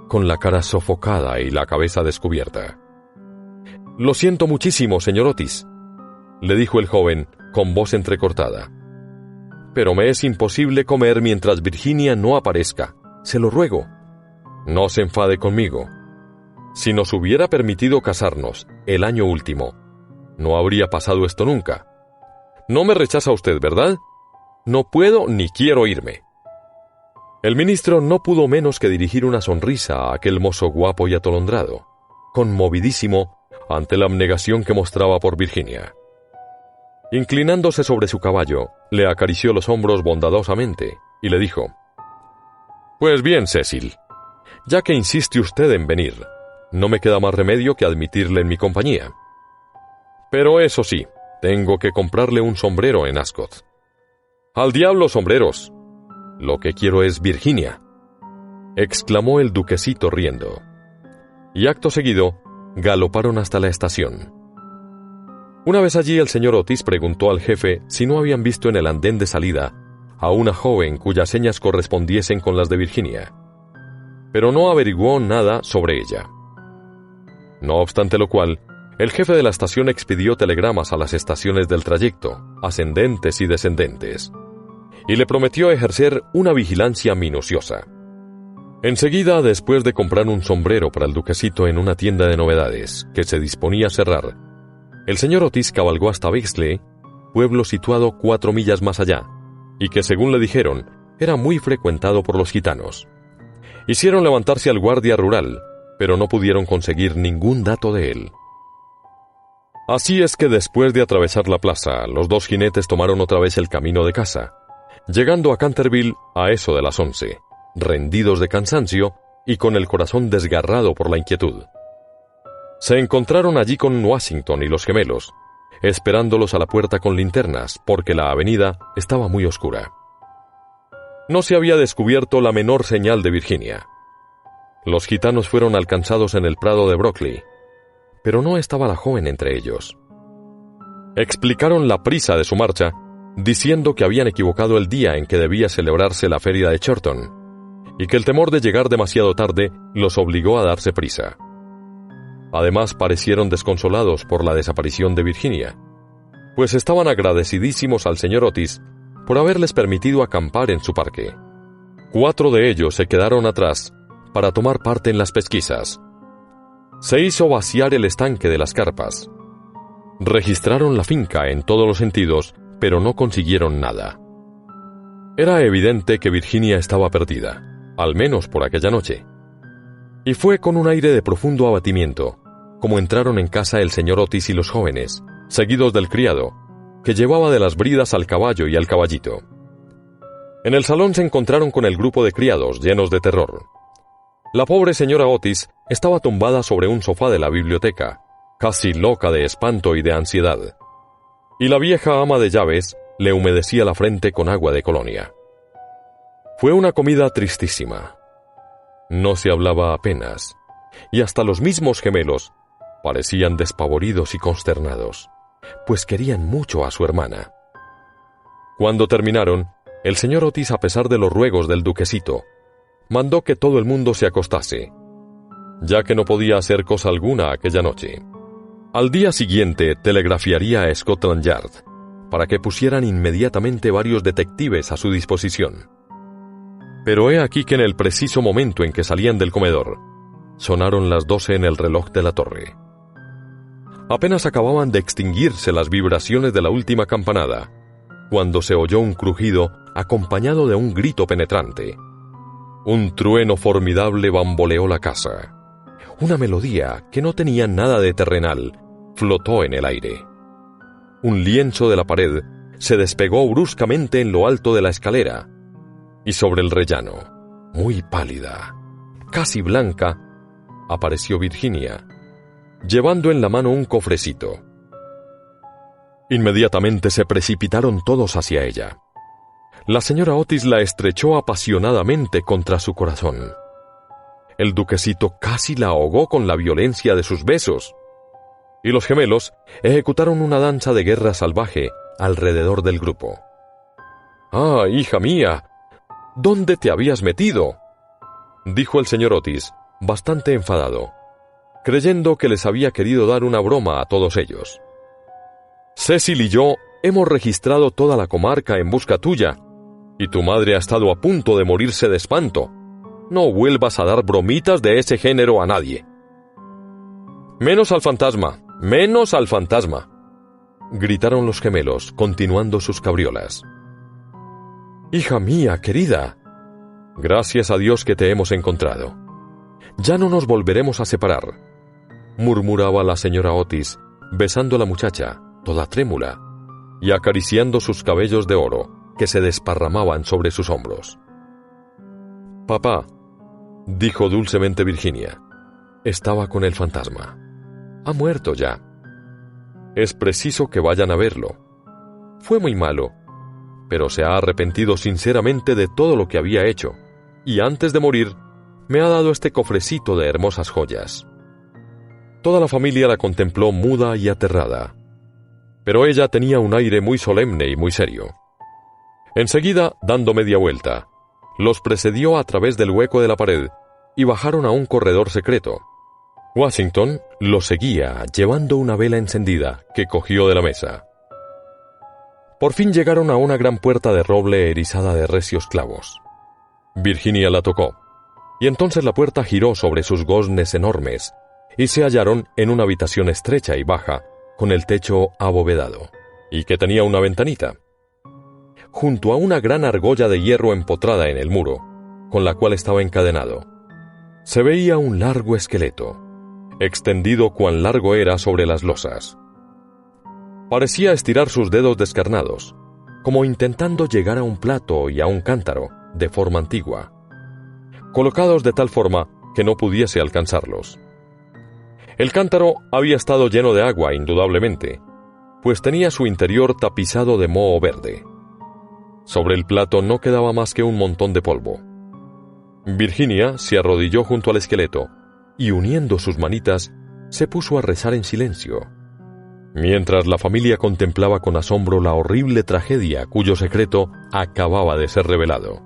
Speaker 1: con la cara sofocada y la cabeza descubierta. «Lo siento muchísimo, señor Otis», le dijo el joven con voz entrecortada, «pero me es imposible comer mientras Virginia no aparezca. Se lo ruego. No se enfade conmigo. Si nos hubiera permitido casarnos el año último, no habría pasado esto nunca. No me rechaza usted, ¿verdad? No puedo ni quiero irme». El ministro no pudo menos que dirigir una sonrisa a aquel mozo guapo y atolondrado, conmovidísimo ante la abnegación que mostraba por Virginia. Inclinándose sobre su caballo, le acarició los hombros bondadosamente y le dijo: «Pues bien, Cecil, ya que insiste usted en venir, no me queda más remedio que admitirle en mi compañía. Pero eso sí, tengo que comprarle un sombrero en Ascot». «¡Al diablo sombreros! Lo que quiero es Virginia», exclamó el duquesito riendo. Y acto seguido, galoparon hasta la estación. Una vez allí, el señor Otis preguntó al jefe si no habían visto en el andén de salida a una joven cuyas señas correspondiesen con las de Virginia, pero no averiguó nada sobre ella. No obstante lo cual, el jefe de la estación expidió telegramas a las estaciones del trayecto, ascendentes y descendentes, y le prometió ejercer una vigilancia minuciosa. Enseguida, después de comprar un sombrero para el duquesito en una tienda de novedades que se disponía a cerrar, el señor Otis cabalgó hasta Bexley, pueblo situado 4 millas más allá, y que, según le dijeron, era muy frecuentado por los gitanos. Hicieron levantarse al guardia rural, pero no pudieron conseguir ningún dato de él. Así es que después de atravesar la plaza, los 2 jinetes tomaron otra vez el camino de casa, llegando a Canterville a eso de las 11, rendidos de cansancio y con el corazón desgarrado por la inquietud. Se encontraron allí con Washington y los gemelos, esperándolos a la puerta con linternas, porque la avenida estaba muy oscura. No se había descubierto la menor señal de Virginia. Los gitanos fueron alcanzados en el prado de Brockley, pero no estaba la joven entre ellos. Explicaron la prisa de su marcha, diciendo que habían equivocado el día en que debía celebrarse la feria de Chorlton, y que el temor de llegar demasiado tarde los obligó a darse prisa. Además, parecieron desconsolados por la desaparición de Virginia, pues estaban agradecidísimos al señor Otis por haberles permitido acampar en su parque. 4 de ellos se quedaron atrás para tomar parte en las pesquisas. Se hizo vaciar el estanque de las carpas. Registraron la finca en todos los sentidos, pero no consiguieron nada. Era evidente que Virginia estaba perdida, al menos por aquella noche. Y fue con un aire de profundo abatimiento como entraron en casa el señor Otis y los jóvenes, seguidos del criado, que llevaba de las bridas al caballo y al caballito. En el salón se encontraron con el grupo de criados llenos de terror. La pobre señora Otis estaba tumbada sobre un sofá de la biblioteca, casi loca de espanto y de ansiedad, y la vieja ama de llaves le humedecía la frente con agua de colonia. Fue una comida tristísima. No se hablaba apenas, y hasta los mismos gemelos parecían despavoridos y consternados, pues querían mucho a su hermana. Cuando terminaron, el señor Otis, a pesar de los ruegos del duquesito, mandó que todo el mundo se acostase, ya que no podía hacer cosa alguna aquella noche. Al día siguiente telegrafiaría a Scotland Yard para que pusieran inmediatamente varios detectives a su disposición. Pero he aquí que en el preciso momento en que salían del comedor, sonaron las 12 en el reloj de la torre. Apenas acababan de extinguirse las vibraciones de la última campanada, cuando se oyó un crujido acompañado de un grito penetrante. Un trueno formidable bamboleó la casa. Una melodía que no tenía nada de terrenal flotó en el aire. Un lienzo de la pared se despegó bruscamente en lo alto de la escalera, y sobre el rellano, muy pálida, casi blanca, apareció Virginia, llevando en la mano un cofrecito. Inmediatamente se precipitaron todos hacia ella. La señora Otis la estrechó apasionadamente contra su corazón. El duquesito casi la ahogó con la violencia de sus besos, y los gemelos ejecutaron una danza de guerra salvaje alrededor del grupo. «¡Ah, hija mía! ¿Dónde te habías metido?», dijo el señor Otis, bastante enfadado, creyendo que les había querido dar una broma a todos ellos. «Cecil y yo hemos registrado toda la comarca en busca tuya, y tu madre ha estado a punto de morirse de espanto. No vuelvas a dar bromitas de ese género a nadie». «Menos al fantasma, menos al fantasma», gritaron los gemelos, continuando sus cabriolas. «Hija mía, querida, gracias a Dios que te hemos encontrado. Ya no nos volveremos a separar», murmuraba la señora Otis, besando a la muchacha, toda trémula, y acariciando sus cabellos de oro, que se desparramaban sobre sus hombros. «Papá», dijo dulcemente Virginia, «estaba con el fantasma. Ha muerto ya. Es preciso que vayan a verlo. Fue muy malo, pero se ha arrepentido sinceramente de todo lo que había hecho, y antes de morir me ha dado este cofrecito de hermosas joyas». Toda la familia la contempló muda y aterrada. pero ella tenía un aire muy solemne y muy serio. Enseguida, dando media vuelta, los precedió a través del hueco de la pared y bajaron a un corredor secreto. Washington los seguía llevando una vela encendida que cogió de la mesa. Por fin llegaron a una gran puerta de roble erizada de recios clavos. Virginia la tocó, y entonces la puerta giró sobre sus goznes enormes, y se hallaron en una habitación estrecha y baja, con el techo abovedado, y que tenía una ventanita. Junto a una gran argolla de hierro empotrada en el muro, con la cual estaba encadenado, se veía un largo esqueleto, extendido cuán largo era sobre las losas. Parecía estirar sus dedos descarnados, como intentando llegar a un plato y a un cántaro, de forma antigua, colocados de tal forma que no pudiese alcanzarlos. El cántaro había estado lleno de agua, indudablemente, pues tenía su interior tapizado de moho verde. Sobre el plato no quedaba más que un montón de polvo. Virginia se arrodilló junto al esqueleto y, uniendo sus manitas, se puso a rezar en silencio, mientras la familia contemplaba con asombro la horrible tragedia cuyo secreto acababa de ser revelado.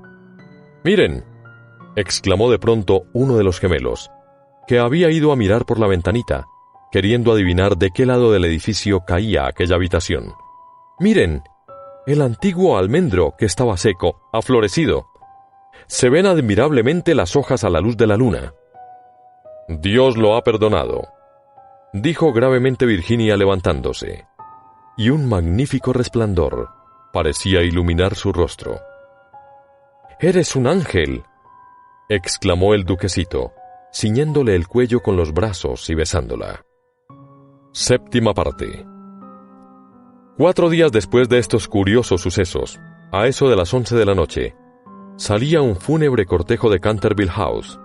Speaker 1: «¡Miren!», exclamó de pronto uno de los gemelos, que había ido a mirar por la ventanita, queriendo adivinar de qué lado del edificio caía aquella habitación. «¡Miren! El antiguo almendro que estaba seco ha florecido. Se ven admirablemente las hojas a la luz de la luna». «Dios lo ha perdonado», dijo gravemente Virginia levantándose, y un magnífico resplandor parecía iluminar su rostro. «¡Eres un ángel!», exclamó el duquesito, ciñéndole el cuello con los brazos y besándola. Séptima parte. 4 días después de estos curiosos sucesos, a eso de las 11 de la noche, salía un fúnebre cortejo de Canterville House.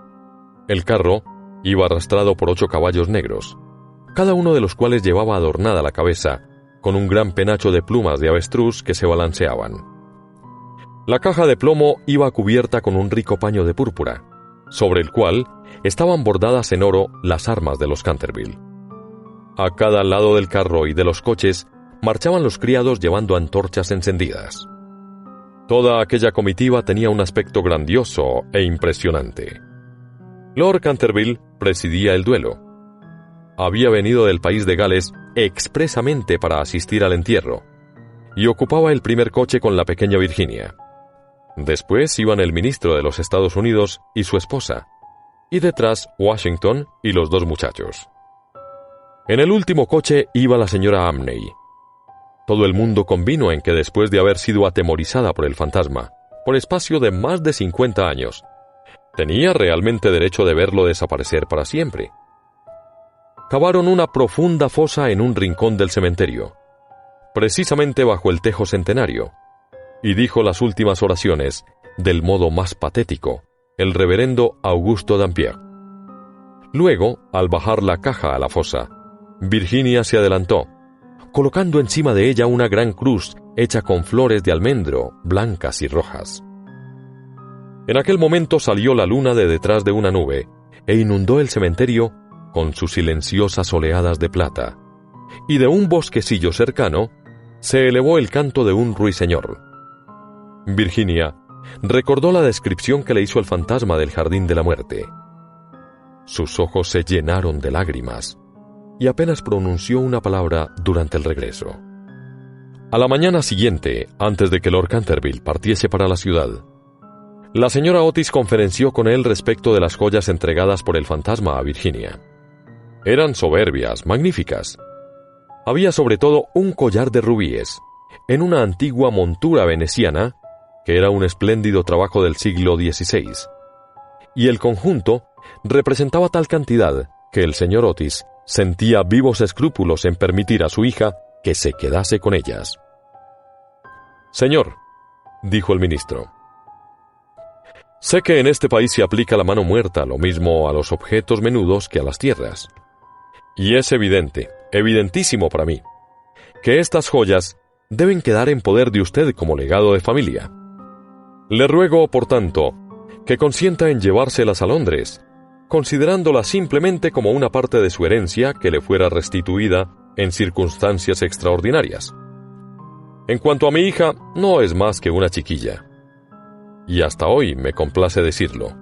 Speaker 1: El carro iba arrastrado por 8 caballos negros, cada uno de los cuales llevaba adornada la cabeza con un gran penacho de plumas de avestruz que se balanceaban. La caja de plomo iba cubierta con un rico paño de púrpura, sobre el cual estaban bordadas en oro las armas de los Canterville. A cada lado del carro y de los coches marchaban los criados llevando antorchas encendidas. Toda aquella comitiva tenía un aspecto grandioso e impresionante. Lord Canterville presidía el duelo. Había venido del país de Gales expresamente para asistir al entierro, y ocupaba el primer coche con la pequeña Virginia. Después iban el ministro de los Estados Unidos y su esposa, y detrás Washington y los 2 muchachos. En el último coche iba la señora Amney. Todo el mundo convino en que después de haber sido atemorizada por el fantasma, por espacio de más de 50 años, tenía realmente derecho de verlo desaparecer para siempre. Cavaron una profunda fosa en un rincón del cementerio, precisamente bajo el tejo centenario, y dijo las últimas oraciones del modo más patético el reverendo Augusto Dampier. Luego, al bajar la caja a la fosa, Virginia se adelantó, colocando encima de ella una gran cruz hecha con flores de almendro, blancas y rojas. En aquel momento salió la luna de detrás de una nube e inundó el cementerio con sus silenciosas oleadas de plata, y de un bosquecillo cercano se elevó el canto de un ruiseñor. Virginia recordó la descripción que le hizo el fantasma del jardín de la muerte. Sus ojos se llenaron de lágrimas, y apenas pronunció una palabra durante el regreso. A la mañana siguiente, antes de que Lord Canterville partiese para la ciudad, la señora Otis conferenció con él respecto de las joyas entregadas por el fantasma a Virginia. Eran soberbias, magníficas. Había sobre todo un collar de rubíes, en una antigua montura veneciana, que era un espléndido trabajo del siglo XVI, y el conjunto representaba tal cantidad que el señor Otis sentía vivos escrúpulos en permitir a su hija que se quedase con ellas. «Señor», dijo el ministro, «sé que en este país se aplica la mano muerta lo mismo a los objetos menudos que a las tierras, y es evidente, evidentísimo para mí, que estas joyas deben quedar en poder de usted como legado de familia. Le ruego, por tanto, que consienta en llevárselas a Londres, considerándolas simplemente como una parte de su herencia que le fuera restituida en circunstancias extraordinarias. En cuanto a mi hija, no es más que una chiquilla. Y hasta hoy, me complace decirlo,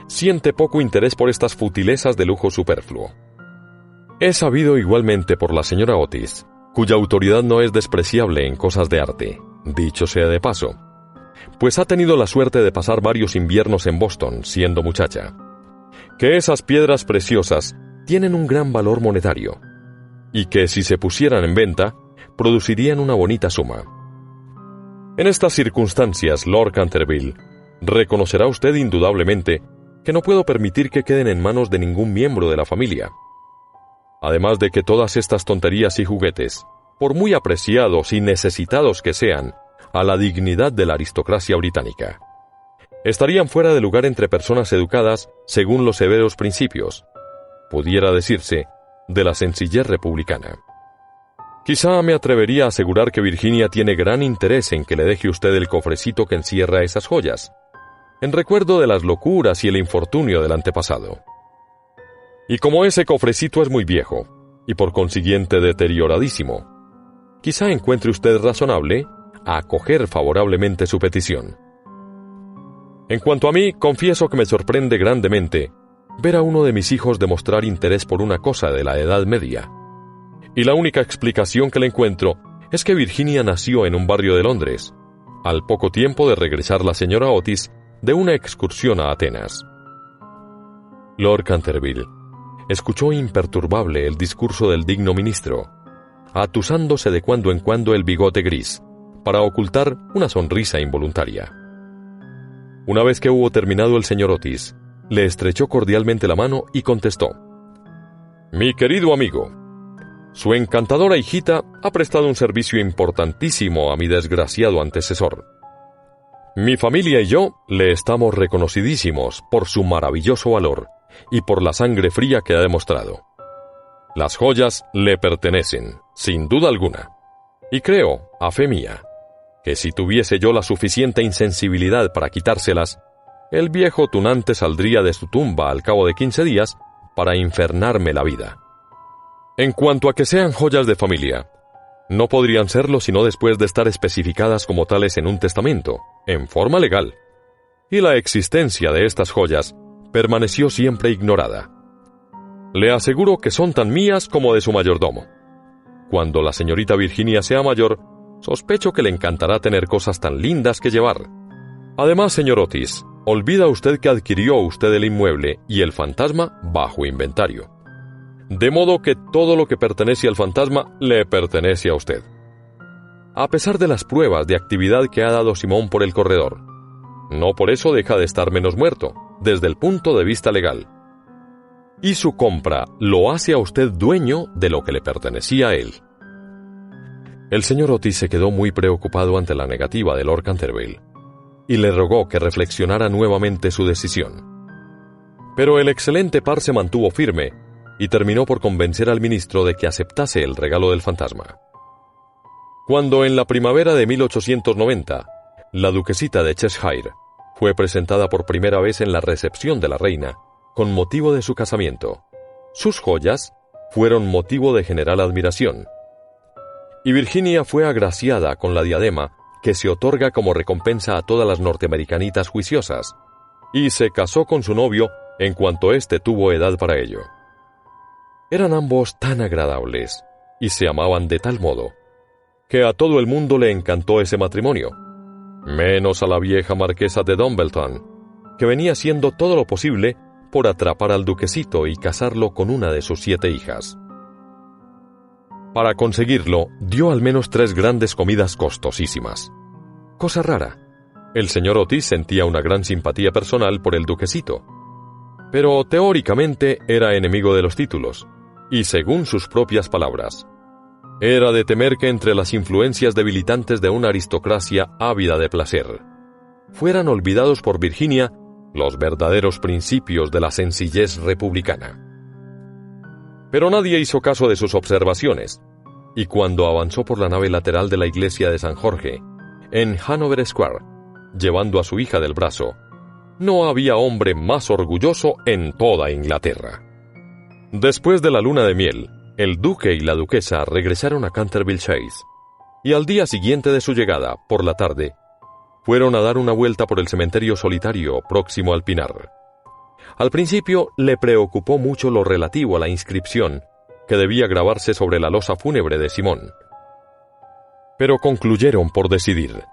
Speaker 1: siente poco interés por estas futilezas de lujo superfluo. He sabido igualmente por la señora Otis, cuya autoridad no es despreciable en cosas de arte, dicho sea de paso, pues ha tenido la suerte de pasar varios inviernos en Boston siendo muchacha, que esas piedras preciosas tienen un gran valor monetario, y que si se pusieran en venta, producirían una bonita suma. En estas circunstancias, Lord Canterville, reconocerá usted indudablemente que no puedo permitir que queden en manos de ningún miembro de la familia. Además de que todas estas tonterías y juguetes, por muy apreciados y necesitados que sean a la dignidad de la aristocracia británica, estarían fuera de lugar entre personas educadas según los severos principios, pudiera decirse, de la sencillez republicana. Quizá me atrevería a asegurar que Virginia tiene gran interés en que le deje usted el cofrecito que encierra esas joyas, en recuerdo de las locuras y el infortunio del antepasado. Y como ese cofrecito es muy viejo, y por consiguiente deterioradísimo, quizá encuentre usted razonable a acoger favorablemente su petición. En cuanto a mí, confieso que me sorprende grandemente ver a uno de mis hijos demostrar interés por una cosa de la Edad Media. Y la única explicación que le encuentro es que Virginia nació en un barrio de Londres, al poco tiempo de regresar la señora Otis de una excursión a Atenas. Lord Canterville escuchó imperturbable el discurso del digno ministro, atusándose de cuando en cuando el bigote gris, para ocultar una sonrisa involuntaria. Una vez que hubo terminado el señor Otis, le estrechó cordialmente la mano y contestó: «Mi querido amigo, su encantadora hijita ha prestado un servicio importantísimo a mi desgraciado antecesor. Mi familia y yo le estamos reconocidísimos por su maravilloso valor y por la sangre fría que ha demostrado. Las joyas le pertenecen, sin duda alguna, y creo, a fe mía, que si tuviese yo la suficiente insensibilidad para quitárselas, el viejo tunante saldría de su tumba al cabo de 15 días para infernarme la vida. En cuanto a que sean joyas de familia, no podrían serlo sino después de estar especificadas como tales en un testamento, en forma legal, y la existencia de estas joyas permaneció siempre ignorada. Le aseguro que son tan mías como de su mayordomo. Cuando la señorita Virginia sea mayor, sospecho que le encantará tener cosas tan lindas que llevar. Además, señor Otis, olvida usted que adquirió usted el inmueble y el fantasma bajo inventario. De modo que todo lo que pertenece al fantasma le pertenece a usted. A pesar de las pruebas de actividad que ha dado Simón por el corredor, no por eso deja de estar menos muerto, desde el punto de vista legal. Y su compra lo hace a usted dueño de lo que le pertenecía a él». El señor Otis se quedó muy preocupado ante la negativa de Lord Canterville, y le rogó que reflexionara nuevamente su decisión. Pero el excelente par se mantuvo firme, y terminó por convencer al ministro de que aceptase el regalo del fantasma. Cuando en la primavera de 1890, la duquesita de Cheshire fue presentada por primera vez en la recepción de la reina, con motivo de su casamiento, sus joyas fueron motivo de general admiración, y Virginia fue agraciada con la diadema que se otorga como recompensa a todas las norteamericanitas juiciosas, y se casó con su novio en cuanto éste tuvo edad para ello. Eran ambos tan agradables, y se amaban de tal modo, que a todo el mundo le encantó ese matrimonio, menos a la vieja marquesa de Dumbleton, que venía haciendo todo lo posible por atrapar al duquesito y casarlo con una de sus 7 hijas. Para conseguirlo, dio al menos 3 grandes comidas costosísimas. Cosa rara, el señor Otis sentía una gran simpatía personal por el duquesito, pero teóricamente era enemigo de los títulos, y según sus propias palabras, era de temer que entre las influencias debilitantes de una aristocracia ávida de placer, fueran olvidados por Virginia los verdaderos principios de la sencillez republicana. Pero nadie hizo caso de sus observaciones, y cuando avanzó por la nave lateral de la iglesia de San Jorge, en Hanover Square, llevando a su hija del brazo, no había hombre más orgulloso en toda Inglaterra. Después de la luna de miel, El duque y la duquesa regresaron a Canterville Chase, y al día siguiente de su llegada, por la tarde, fueron a dar una vuelta por el cementerio solitario próximo al Pinar. Al principio le preocupó mucho lo relativo a la inscripción que debía grabarse sobre la losa fúnebre de Simón. Pero concluyeron por decidir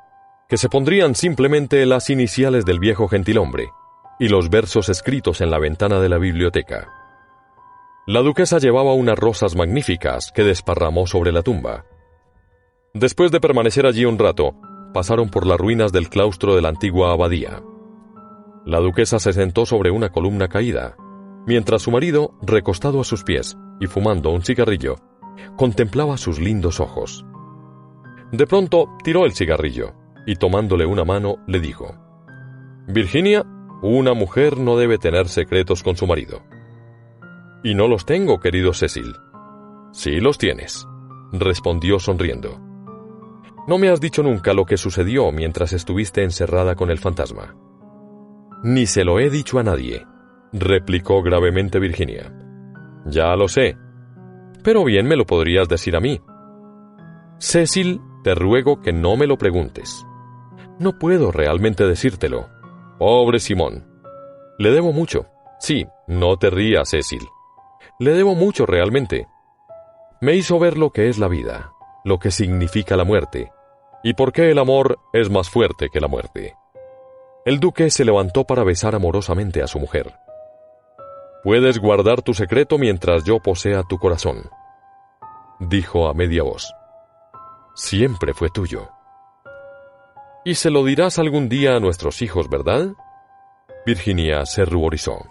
Speaker 1: que se pondrían simplemente las iniciales del viejo gentilhombre y los versos escritos en la ventana de la biblioteca. La duquesa llevaba unas rosas magníficas que desparramó sobre la tumba. Después de permanecer allí un rato, pasaron por las ruinas del claustro de la antigua abadía. La duquesa se sentó sobre una columna caída, mientras su marido, recostado a sus pies y fumando un cigarrillo, contemplaba sus lindos ojos. De pronto tiró el cigarrillo y tomándole una mano le dijo: «Virginia, una mujer no debe tener secretos con su marido». «Y no los tengo, querido Cecil». «Sí los tienes», respondió sonriendo. «No me has dicho nunca lo que sucedió mientras estuviste encerrada con el fantasma». «Ni se lo he dicho a nadie», replicó gravemente Virginia. «Ya lo sé, pero bien me lo podrías decir a mí». «Cecil, te ruego que no me lo preguntes. No puedo realmente decírtelo. Pobre Simón. Le debo mucho. Sí, no te rías, Cecil. Le debo mucho realmente. Me hizo ver lo que es la vida, lo que significa la muerte, y por qué el amor es más fuerte que la muerte». El duque se levantó para besar amorosamente a su mujer. «Puedes guardar tu secreto mientras yo posea tu corazón», dijo a media voz. «Siempre fue tuyo. Y se lo dirás algún día a nuestros hijos, ¿verdad?» Virginia se ruborizó.